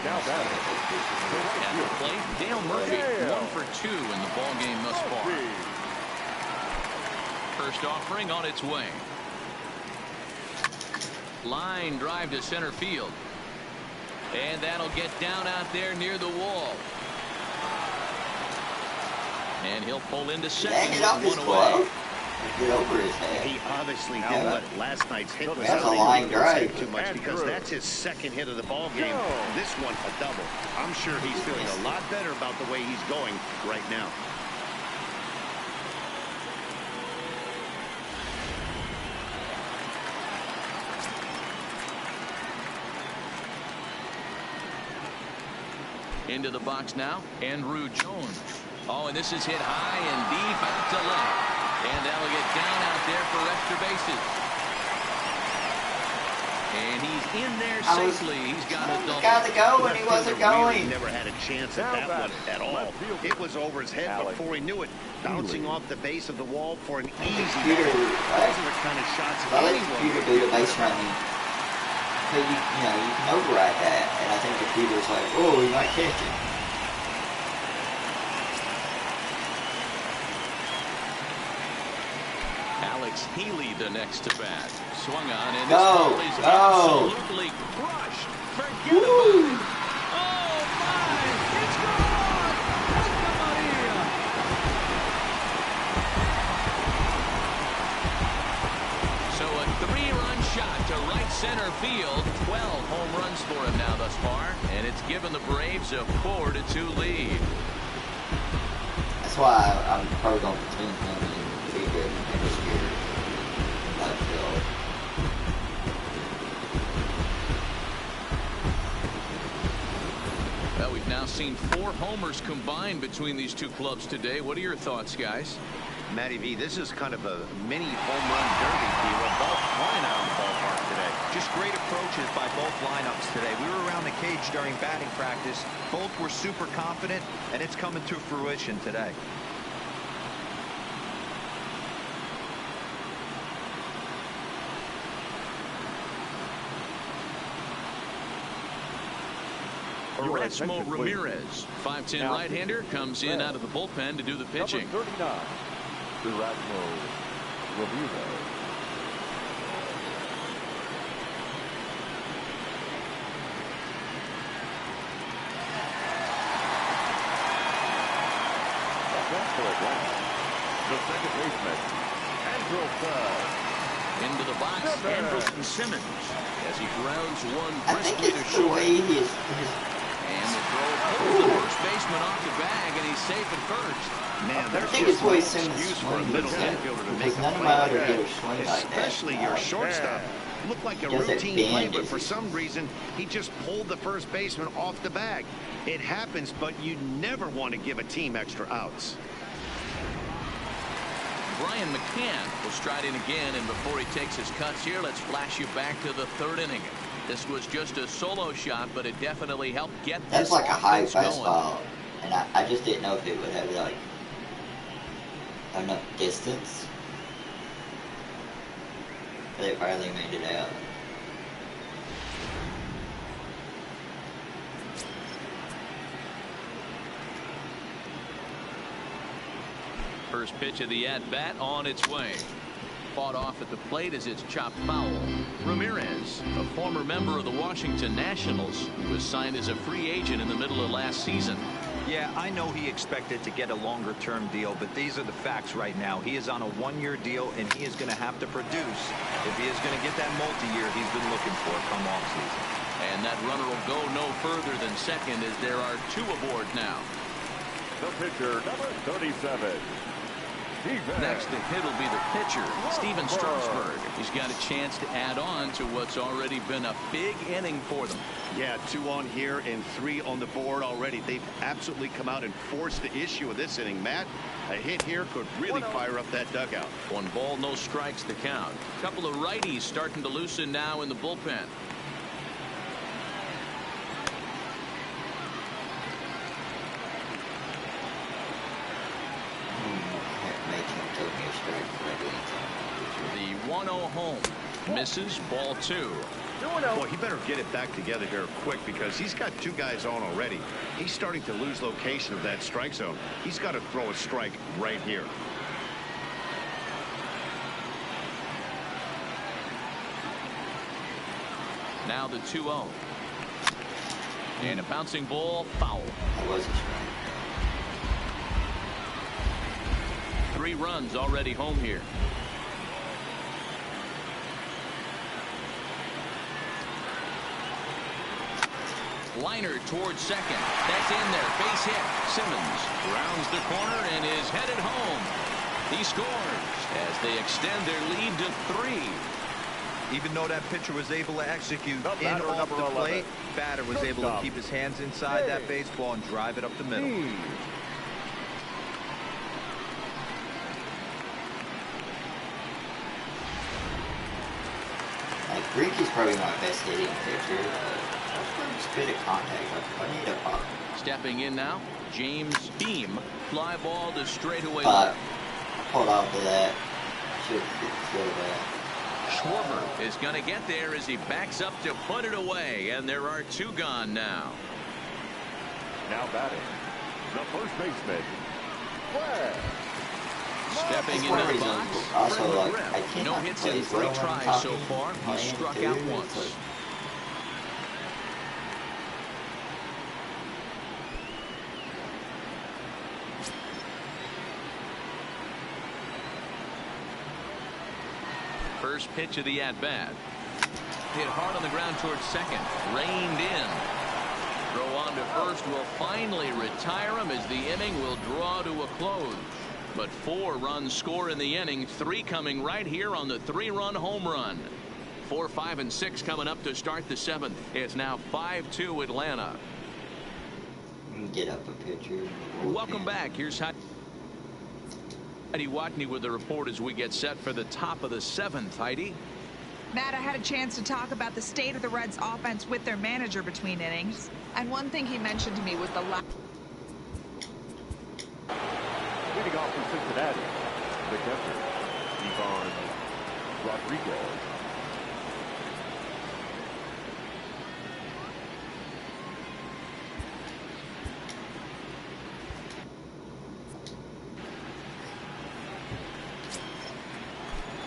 Now that at the plate, Dale Murphy, 1 for 2 in the ball game thus far. First offering on its way. Line drive to center field, and that'll get down out there near the wall. And he'll pull into second with 1 away. Get over his head. He obviously didn't let last night's hit was that's a line drive too much, because that's his 2nd hit of the ball game. This one a double. I'm sure he's feeling a lot better about the way he's going right now. Into the box now, Andrew Jones. Oh, and this is hit high and deep out to left. And that'll get down out there for extra bases. And he's in there safely. He's got a double. Got to go, and he wasn't going. He never had a chance at that one at all. It was over his head before he knew it. Bouncing off the base of the wall for an easy Peter, Those are the kind of shots I let Peter do the base running. So you can override that, and I think that Peter's like, oh, he might catch it. Alex Healy the next to bat. Swung on, and this ball is absolutely crushed. Forget about it. Oh, my! It's gone! Santa Maria! So a 3-run shot to right center field. 12 home runs for him now thus far, and it's given the Braves a 4-2 lead. That's why I'm probably going to continue to be good this year. now seen 4 homers combined between these two clubs today. What are your thoughts, guys? Matty V, this is kind of a mini home run derby. We're both flying out of the ballpark today. Just great approaches by both lineups today. We were around the cage during batting practice. Both were super confident, and it's coming to fruition today. Erasmo Ramirez, 5'10" right-hander, comes in out of the bullpen to do the pitching. Number 39, Erasmo Ramirez. The second baseman, into the box, Andrelton Simmons, as he grounds one I think briskly to it's the way short. he is. And the throw pulls the first baseman off the bag, and he's safe at first. Man, I there's think just it's the way no Simmons excuse for a swings, middle isn't it? infielder to Because make a none of play my like other that. hitters swing like that. Especially your shortstop. Yeah. Looked like a Does it routine bend, play, but is for it? some reason, he just pulled the first baseman off the bag. It happens, but you never want to give a team extra outs. Brian McCann will stride in again, and before he takes his cuts here, let's flash you back to the 3rd inning. This was just a solo shot, but it definitely helped get That's this like a high offense going. fastball, and I just didn't know if it would have like enough distance. But they finally made it out. First pitch of the at-bat on its way. Fought off at the plate as it's chopped foul. Ramirez, a former member of the Washington Nationals, who was signed as a free agent in the middle of last season. Yeah, I know he expected to get a longer-term deal, but these are the facts right now. He is on a 1-year deal, and he is going to have to produce if he is going to get that multi-year he's been looking for come offseason. And that runner will go no further than second as there are 2 aboard now. the pitcher, number 37. Next to hit will be the pitcher, Steven Strasburg. He's got a chance to add on to what's already been a big inning for them. Yeah, 2 on here and 3 on the board already. They've absolutely come out and forced the issue of this inning, Matt. A hit here could really fire up that dugout. 1 ball, no strikes to count. A couple of righties starting to loosen now in the bullpen. The 1-0 home. Misses, ball 2. Well, he better get it back together here quick because he's got 2 guys on already. He's starting to lose location of that strike zone. He's got to throw a strike right here. Now the 2-0. And a bouncing ball, foul. That was a strike. 3 runs already home here. Liner towards second. That's in there. Base hit. Simmons rounds the corner and is headed home. He scores as they extend their lead to 3. Even though that pitcher was able to execute in off the plate, batter was able to keep his hands inside that baseball and drive it up the middle. Like, Ricky's probably my best hitting pitcher. Just good at contact. I need a pop. Stepping in now, James Beam. Fly ball to straightaway But left. hold on to that. Should feel that. Schwarber is going to get there as he backs up to put it away, and there are 2 gone now. Now batting, the first baseman, Fred. Stepping into the box, Also, like, Fred I McGriff. cannot No hits play in 3 well when tries I'm so talking, far. He playing struck too. out It's once. like, First pitch of the at-bat. Hit hard on the ground towards second. Reined in. Throw on to first will finally retire him as the inning will draw to a close. But 4 runs score in the inning. 3 coming right here on the 3-run home run. 4, 5, and 6 coming up to start the 7th. It's now 5-2 Atlanta. Get up a picture. Welcome back. Here's Heidi Watney with the report as we get set for the top of the 7th. Heidi? Matt, I had a chance to talk about the state of the Reds offense with their manager between innings. And one thing he mentioned to me was the leading off from Cincinnati, the catcher, Ivan Rodriguez.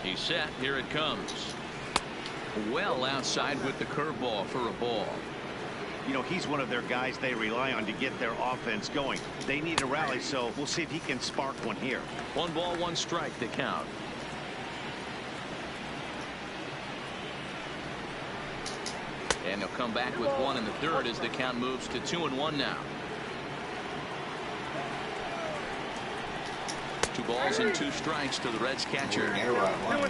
He's set. Here it comes. Well outside with the curveball for a ball. You know, he's one of their guys they rely on to get their offense going. They need a rally, so we'll see if he can spark one here. 1 ball, 1 strike to count. And they'll come back with 1 in the 3rd as the count moves to 2-1 now. 2 balls and 2 strikes to the Reds catcher.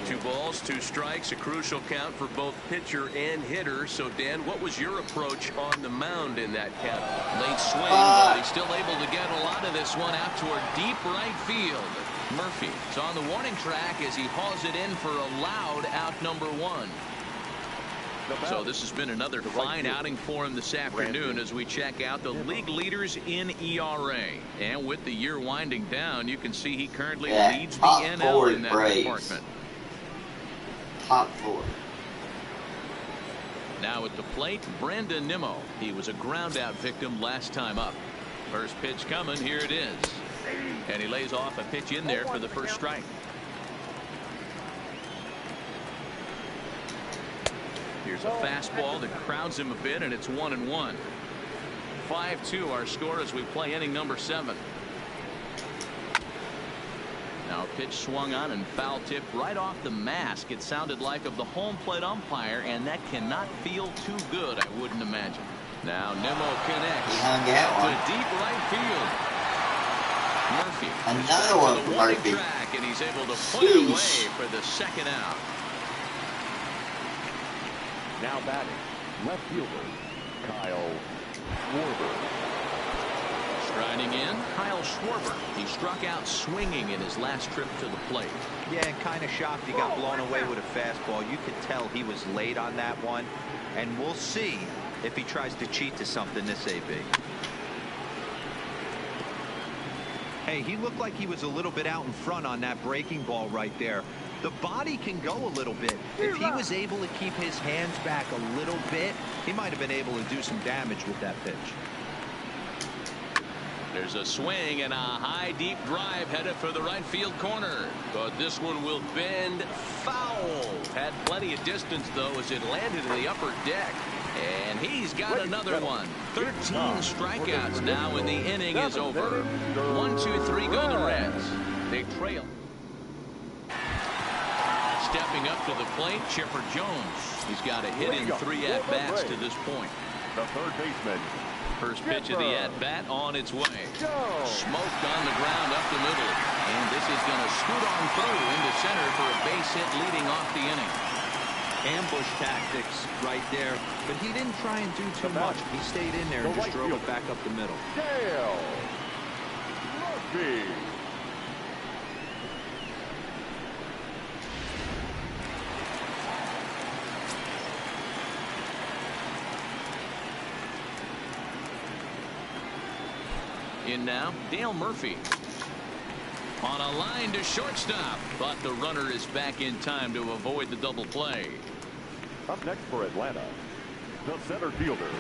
2 balls, 2 strikes, a crucial count for both pitcher and hitter. So, Dan, what was your approach on the mound in that count? Late swing, but he's still able to get a lot of this one out toward deep right field. Murphy is on the warning track as he hauls it in for a loud out number 1. So this has been another fine outing for him this afternoon as we check out the league leaders in ERA. And with the year winding down, you can see he currently leads the NL in that department. Top 4. Now at the plate, Brandon Nimmo. He was a ground out victim last time up. First pitch coming, here it is. And he lays off a pitch in there for the first strike. Here's a fastball that crowds him a bit, and it's 1-1. 5-2 our score as we play inning number 7. Now a pitch swung on and foul tip right off the mask. It sounded like of the home plate umpire, and that cannot feel too good, I wouldn't imagine. Now Nimmo connects to deep right field. Murphy another one for Murphy, track, and he's able to put it away for the 2nd out. Now batting, left fielder, Kyle Schwarber. Striding in, Kyle Schwarber. He struck out swinging in his last trip to the plate. Yeah, and kind of shocked he got blown away with a fastball. You could tell he was late on that one. And we'll see if he tries to cheat to something this AB. Hey, he looked like he was a little bit out in front on that breaking ball right there. The body can go a little bit. If he was able to keep his hands back a little bit, he might have been able to do some damage with that pitch. There's a swing and a high deep drive headed for the right field corner. But this one will bend foul. Had plenty of distance though as it landed in the upper deck. And he's got another one. 13 strikeouts now and the inning is over. 1-2-3 go the Reds. They trail. Stepping up to the plate, Chipper Jones. He's got a hit in 3 at-bats to this point. The third baseman. First pitch of the at-bat on its way. Smoked on the ground up the middle. And this is going to scoot on through into center for a base hit leading off the inning. Ambush tactics right there. But he didn't try and do too much. He stayed in there and just drove it back up the middle. Dale Murphy. In now, Dale Murphy. On a line to shortstop, but the runner is back in time to avoid the double play. Up next for Atlanta, the center fielder,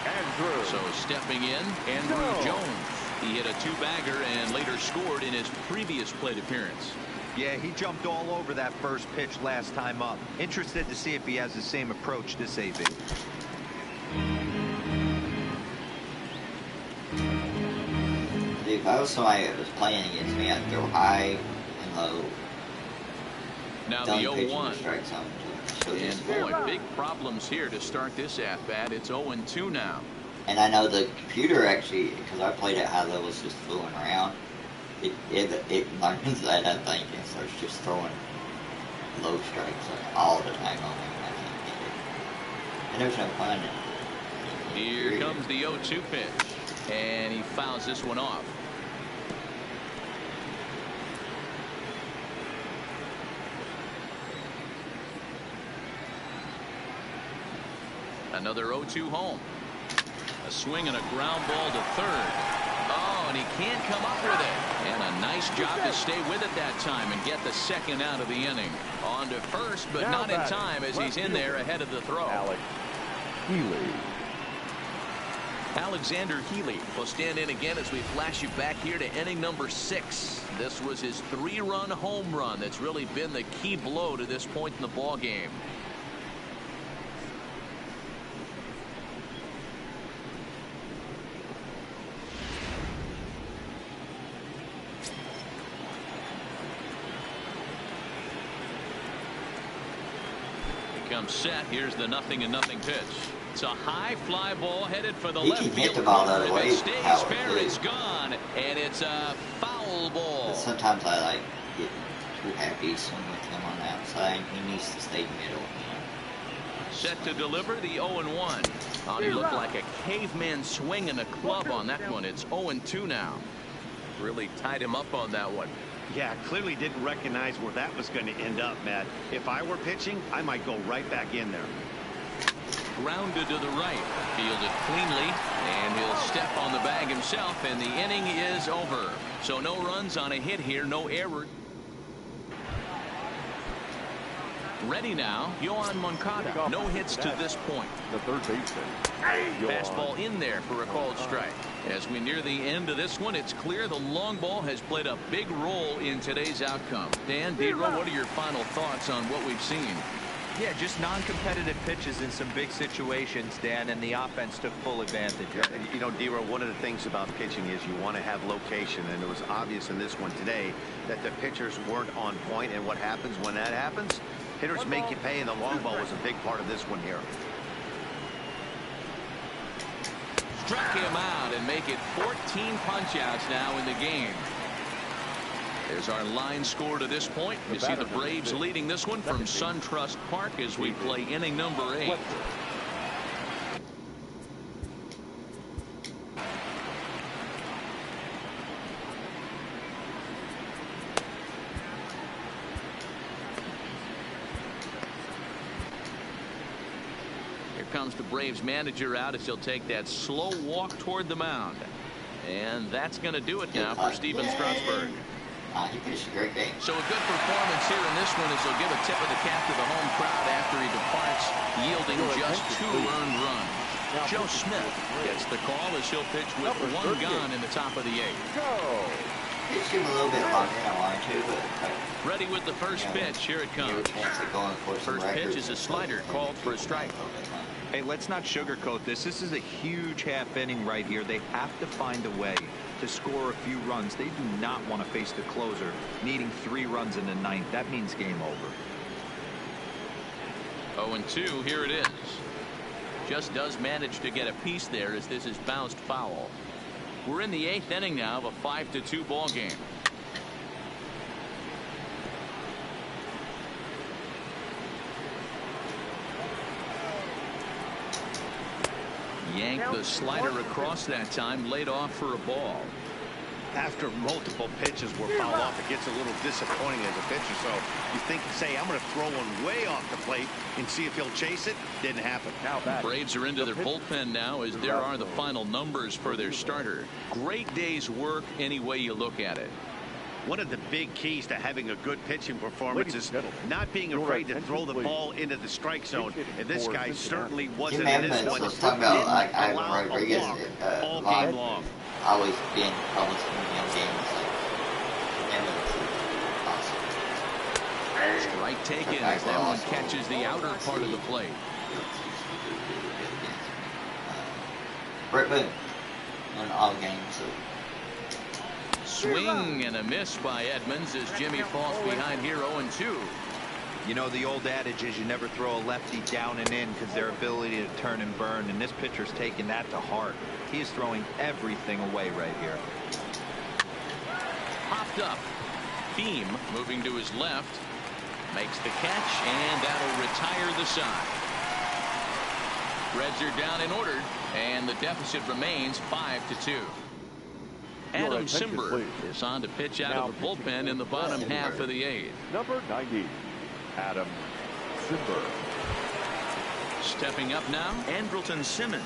Andrew. So stepping in, Andrew Jones. He hit a 2-bagger and later scored in his previous plate appearance. Yeah, he jumped all over that first pitch last time up. Interested to see if he has the same approach this AB. If I was somebody that was playing against me, I'd throw high and low. Now Don't the 0-1. And boy, big problems here to start this at-bat. It's 0-2 now. And I know the computer actually, because I played at high levels just fooling around, it learns that, I think, and starts just throwing low strikes like, all the time on me. I can't get it. And there's no fun in it. Here comes the 0-2 pitch. And he fouls this one off. Another 0-2 home. A swing and a ground ball to third. Oh, and he can't come up with it. And a nice job to stay with it that time and get the second out of the inning. On to first, but not in time as he's in there ahead of the throw. Alexander Healy will stand in again as we flash you back here to inning number 6. This was his 3-run home run that's really been the key blow to this point in the ball game. Comes set. Here's the 0-0 pitch. It's a high fly ball headed for the left field corner. If it stays fair, it's gone, and it's a foul ball. But sometimes I like get too happy swing with him on the outside. He needs to stay middle. Set to deliver the 0-1. Oh, he looked like a caveman swinging a club on that one. It's 0-2 now. Really tied him up on that one. Yeah, clearly didn't recognize where that was going to end up, Matt. If I were pitching, I might go right back in there. Grounded to the right. Fielded cleanly, and he'll step on the bag himself, and the inning is over. So no runs on a hit here, no error. Ready now, Yohan Moncada. No hits to this point. The third baseman. Fastball in there for a called strike. As we near the end of this one, it's clear the long ball has played a big role in today's outcome. Dan, D-Row, what are your final thoughts on what we've seen? Yeah, just non-competitive pitches in some big situations, Dan, and the offense took full advantage. You know, D-Row, one of the things about pitching is you want to have location, and it was obvious in this one today that the pitchers weren't on point, and what happens when that happens? Hitters make you pay, and the long ball was a big part of this one here. Struck him out and make it 14 punch-outs now in the game. There's our line score to this point. You see the Braves leading this one from SunTrust Park as we play inning number 8. Comes the Braves manager out as he'll take that slow walk toward the mound. And that's going to do it now for Steven Strasburg. He pitched a great game. So a good performance here in this one as he'll give a tip of the cap to the home crowd after he departs, yielding just 2 earned runs. Joe Smith gets the call as he'll pitch with 1 gone in the top of the 8th. Pitched him a little bit longer than I wanted to, but ready with the first pitch. Here it comes. First pitch is a slider called for a strike. Hey, let's not sugarcoat this. This is a huge half inning right here. They have to find a way to score a few runs. They do not want to face the closer needing 3 runs in the 9th. That means game over. 0-2. Here it is. Just does manage to get a piece there as this is bounced foul. We're in the 8th inning now of a 5-2 ball game. Yanked the slider across that time, laid off for a ball. After multiple pitches were fouled off, it gets a little disappointing as a pitcher. So you think, say, I'm going to throw one way off the plate and see if he'll chase it. Didn't happen. Braves are into their bullpen now as there are the final numbers for their starter. Great day's work any way you look at it. One of the big keys to having a good pitching performance is not being afraid to throw the ball into the strike zone. And this guy certainly wasn't in this one. Let's talk about like Ivan Rodriguez all game long. Always been young games. Awesome. Strike taken as that one catches the outer part of the plate. Brett Boone on all games. So. Swing and a miss by Edmonds as Jimmy falls behind here 0-2. You know, the old adage is you never throw a lefty down and in because their ability to turn and burn, and this pitcher's taking that to heart. He is throwing everything away right here. Popped up. Beam moving to his left. Makes the catch, and that'll retire the side. Reds are down and ordered, and the deficit remains 5-2. Adam Simber is on to pitch out of the bullpen in the bottom half of the 8th. Number 90, Adam Simber. Stepping up now, Andrelton Simmons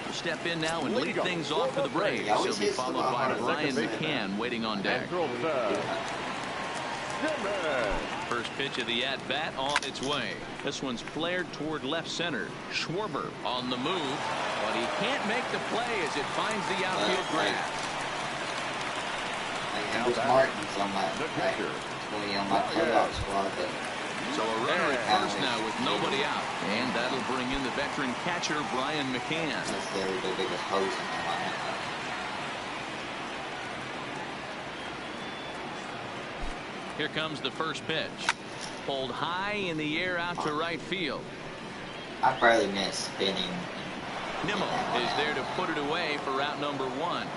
will step in now and lead things off for the Braves. He'll be followed by Ryan McCann waiting on deck. First pitch of the at-bat on its way. This one's flared toward left center. Schwarber on the move, but he can't make the play as it finds the outfield grass. Martin's on my clubhouse squad. So a runner at first now with nobody out, and that'll bring in the veteran catcher Brian McCann. That's the biggest hose in my mind. Here comes the first pitch. Pulled high in the air out to right field. I probably missed spinning. Nimmo is there to put it away for out number 1.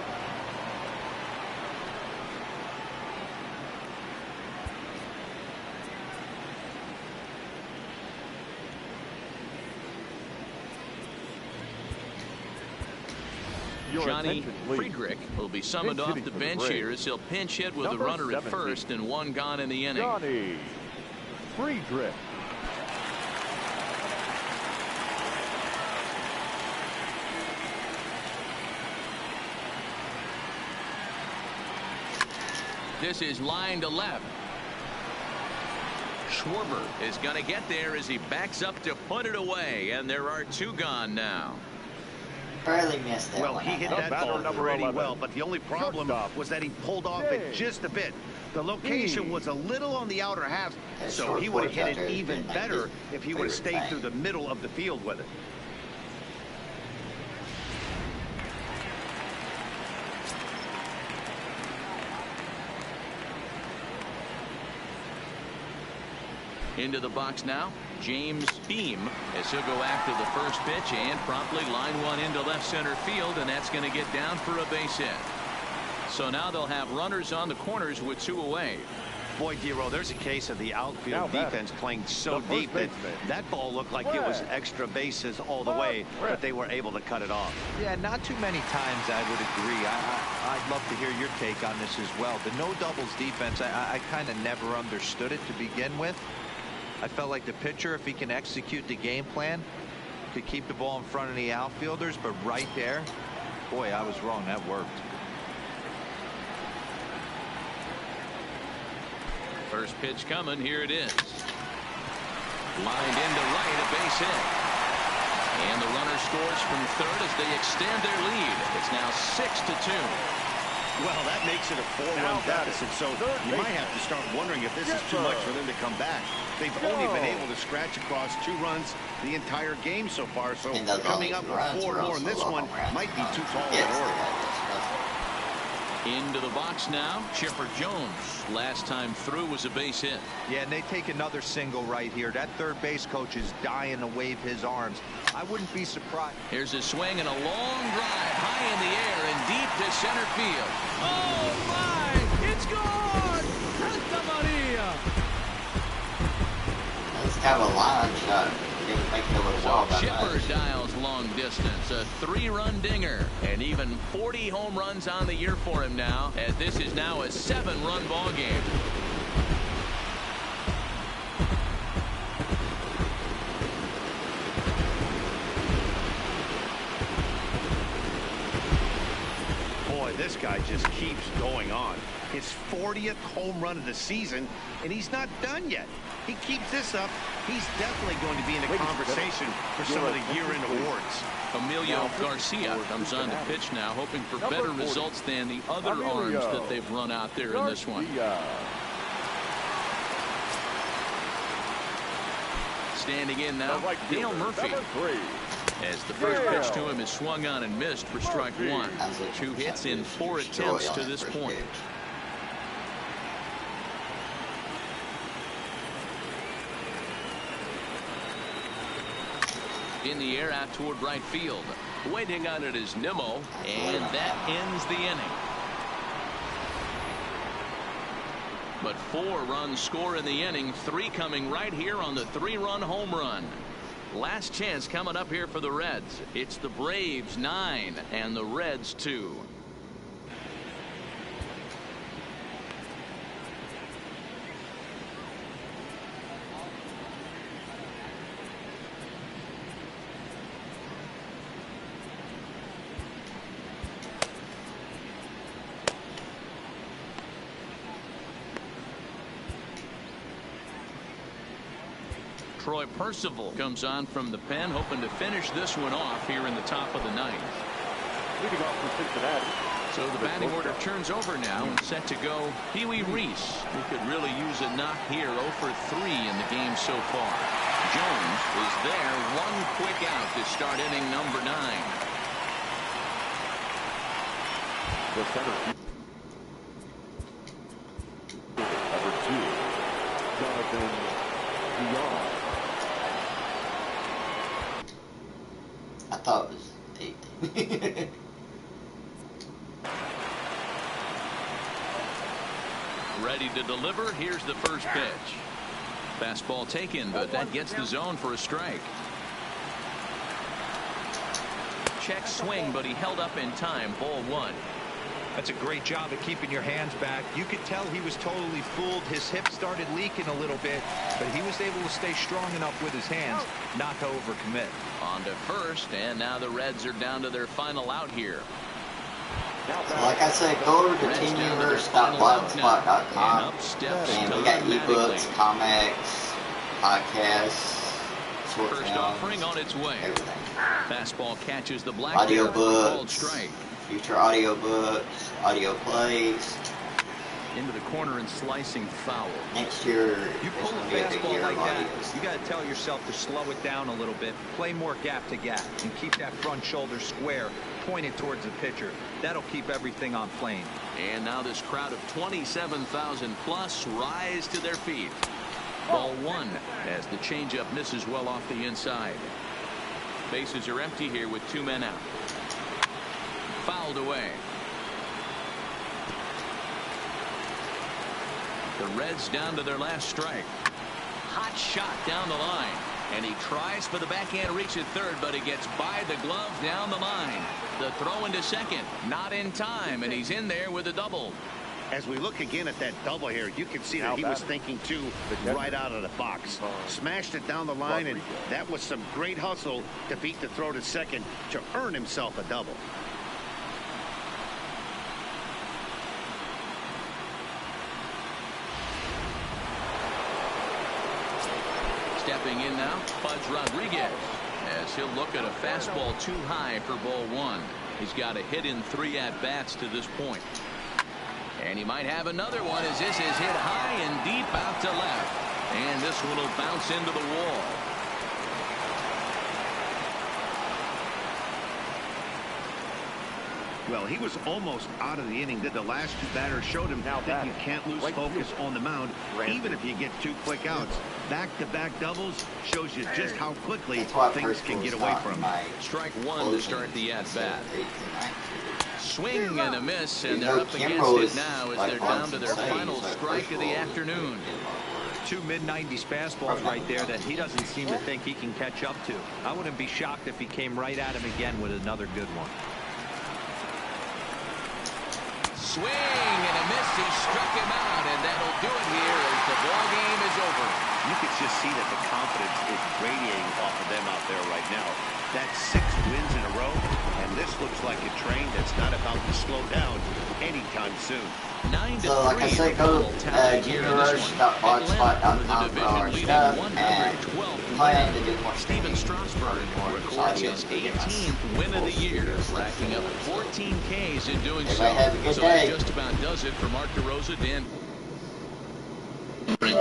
Johnny Friedrich will be summoned off the bench here as he'll pinch hit with a runner at first and 1 gone in the inning. Johnny Friedrich. This is line to left. Schwarber is going to get there as he backs up to put it away, and there are 2 gone now. Barely missed that. Well, he hit that ball pretty well, but the only problem was that he pulled off it just a bit. The location was a little on the outer half, so he would have hit it even better if he would have stayed through the middle of the field with it. Into the box now, James Beam, as he'll go after the first pitch and promptly line one into left center field, and that's going to get down for a base hit. So now they'll have runners on the corners with 2 away. Boy, Dero, there's a case of the outfield defense playing so deep that that ball looked like it was extra bases all the way, but they were able to cut it off. Yeah, not too many times I would agree. I'd love to hear your take on this as well. The no doubles defense, I kind of never understood it to begin with. I felt like the pitcher, if he can execute the game plan, could keep the ball in front of the outfielders, but right there, boy, I was wrong. That worked. First pitch coming. Here it is. Lined into right, a base hit. And the runner scores from third as they extend their lead. It's now 6-2. Well, that makes it a 4-run deficit, so you might have to start wondering if this is too much for them to come back. They've only been able to scratch across 2 runs the entire game so far, so coming up with 4 more in this one might be too tall an order. Into the box now, Chipper Jones. Last time through was a base hit. Yeah, and they take another single right here. That third base coach is dying to wave his arms. I wouldn't be surprised. Here's a swing and a long drive high in the air and deep to center field. Oh, my! It's gone! Santa Maria! That's kind of a line shot. So Chipper dials long distance. A 3-run dinger. And even 40 home runs on the year for him now, as this is now a 7-run ball game. This guy just keeps going on. His 40th home run of the season, and he's not done yet. He keeps this up, he's definitely going to be in the conversation for some of the year-end awards. Emilio Garcia comes on to pitch now, hoping for better results than the other arms that they've run out there in this one. Standing in now, Dale Murphy. As the first pitch to him is swung on and missed for strike 1. 2 hits in 4 attempts to this point. In the air out toward right field. Waiting on it is Nimmo, and that ends the inning. But 4 runs score in the inning, 3 coming right here on the 3-run home run. Last chance coming up here for the Reds. It's the Braves 9 and the Reds 2. Troy Percival comes on from the pen, hoping to finish this one off here in the top of the ninth. Leading off for Cincinnati. So the batting order turns over now and set to go Pee-wee Reese, who could really use a knock here. 0 for 3 in the game so far. Jones is there, one quick out to start inning number 9. The center. Number 2, Jonathan Beyond. I thought it was 8. Ready to deliver. Here's the first pitch. Fastball taken, but that gets the zone for a strike. Check swing, but he held up in time. Ball 1. That's a great job of keeping your hands back. You could tell he was totally fooled. His hip started leaking a little bit, but he was able to stay strong enough with his hands not to overcommit. On to first, and now the Reds are down to their final out here. So like I said, go over to TeamUniverse.blogspot.com, and we got ebooks, comics, podcasts, short First films, offering on its way. everything. Fastball catches the black Audiobooks, strike. future audiobooks, audio plays. Into the corner and slicing foul. Next year, You there's pull a going to be a big fastball year like of that, audios. you got to tell yourself to slow it down a little bit, play more gap to gap, and keep that front shoulder square, pointed towards the pitcher. That'll keep everything on plane. And now this crowd of 27,000 plus rise to their feet. Ball 1 as the changeup misses well off the inside. Bases are empty here with 2 men out. Fouled away. The Reds down to their last strike. Hot shot down the line. And he tries for the backhand reach at third, but he gets by the glove down the line. The throw into second, not in time, and he's in there with a double. As we look again at that double here, you can see that he was thinking too right out of the box. Smashed it down the line, and that was some great hustle to beat the throw to second to earn himself a double. Stepping in now, Pudge Rodriguez, as he'll look at a fastball too high for ball 1. He's got a hit in 3 at-bats to this point. And he might have another one as this is hit high and deep out to left. And this one will bounce into the wall. Well, he was almost out of the inning. The last 2 batters showed him that you can't lose focus on the mound, even if you get 2 quick outs. Back-to-back doubles shows you just how quickly things can get away from him. Strike 1 to start the at-bat. Swing and a miss, and they're up against it now as they're down to their final strike of the afternoon. 2 mid-90s fastballs right there that he doesn't seem to think he can catch up to. I wouldn't be shocked if he came right at him again with another good one. Swing and a miss. He struck him out, and that'll do it here as the ball game is over. You could just see that the confidence is radiating off of them out there right now. That's 6 wins in a row, and this looks like a train that's not about to slow down anytime soon. 9-3. So like I said, go to universe.blogspot.com for our stuff, and plan to do more Steven Strasburg records his 18th win of the year, racking up 14 Ks in doing so. Everybody have a good So day. that just about does it for Mark DeRosa, Dan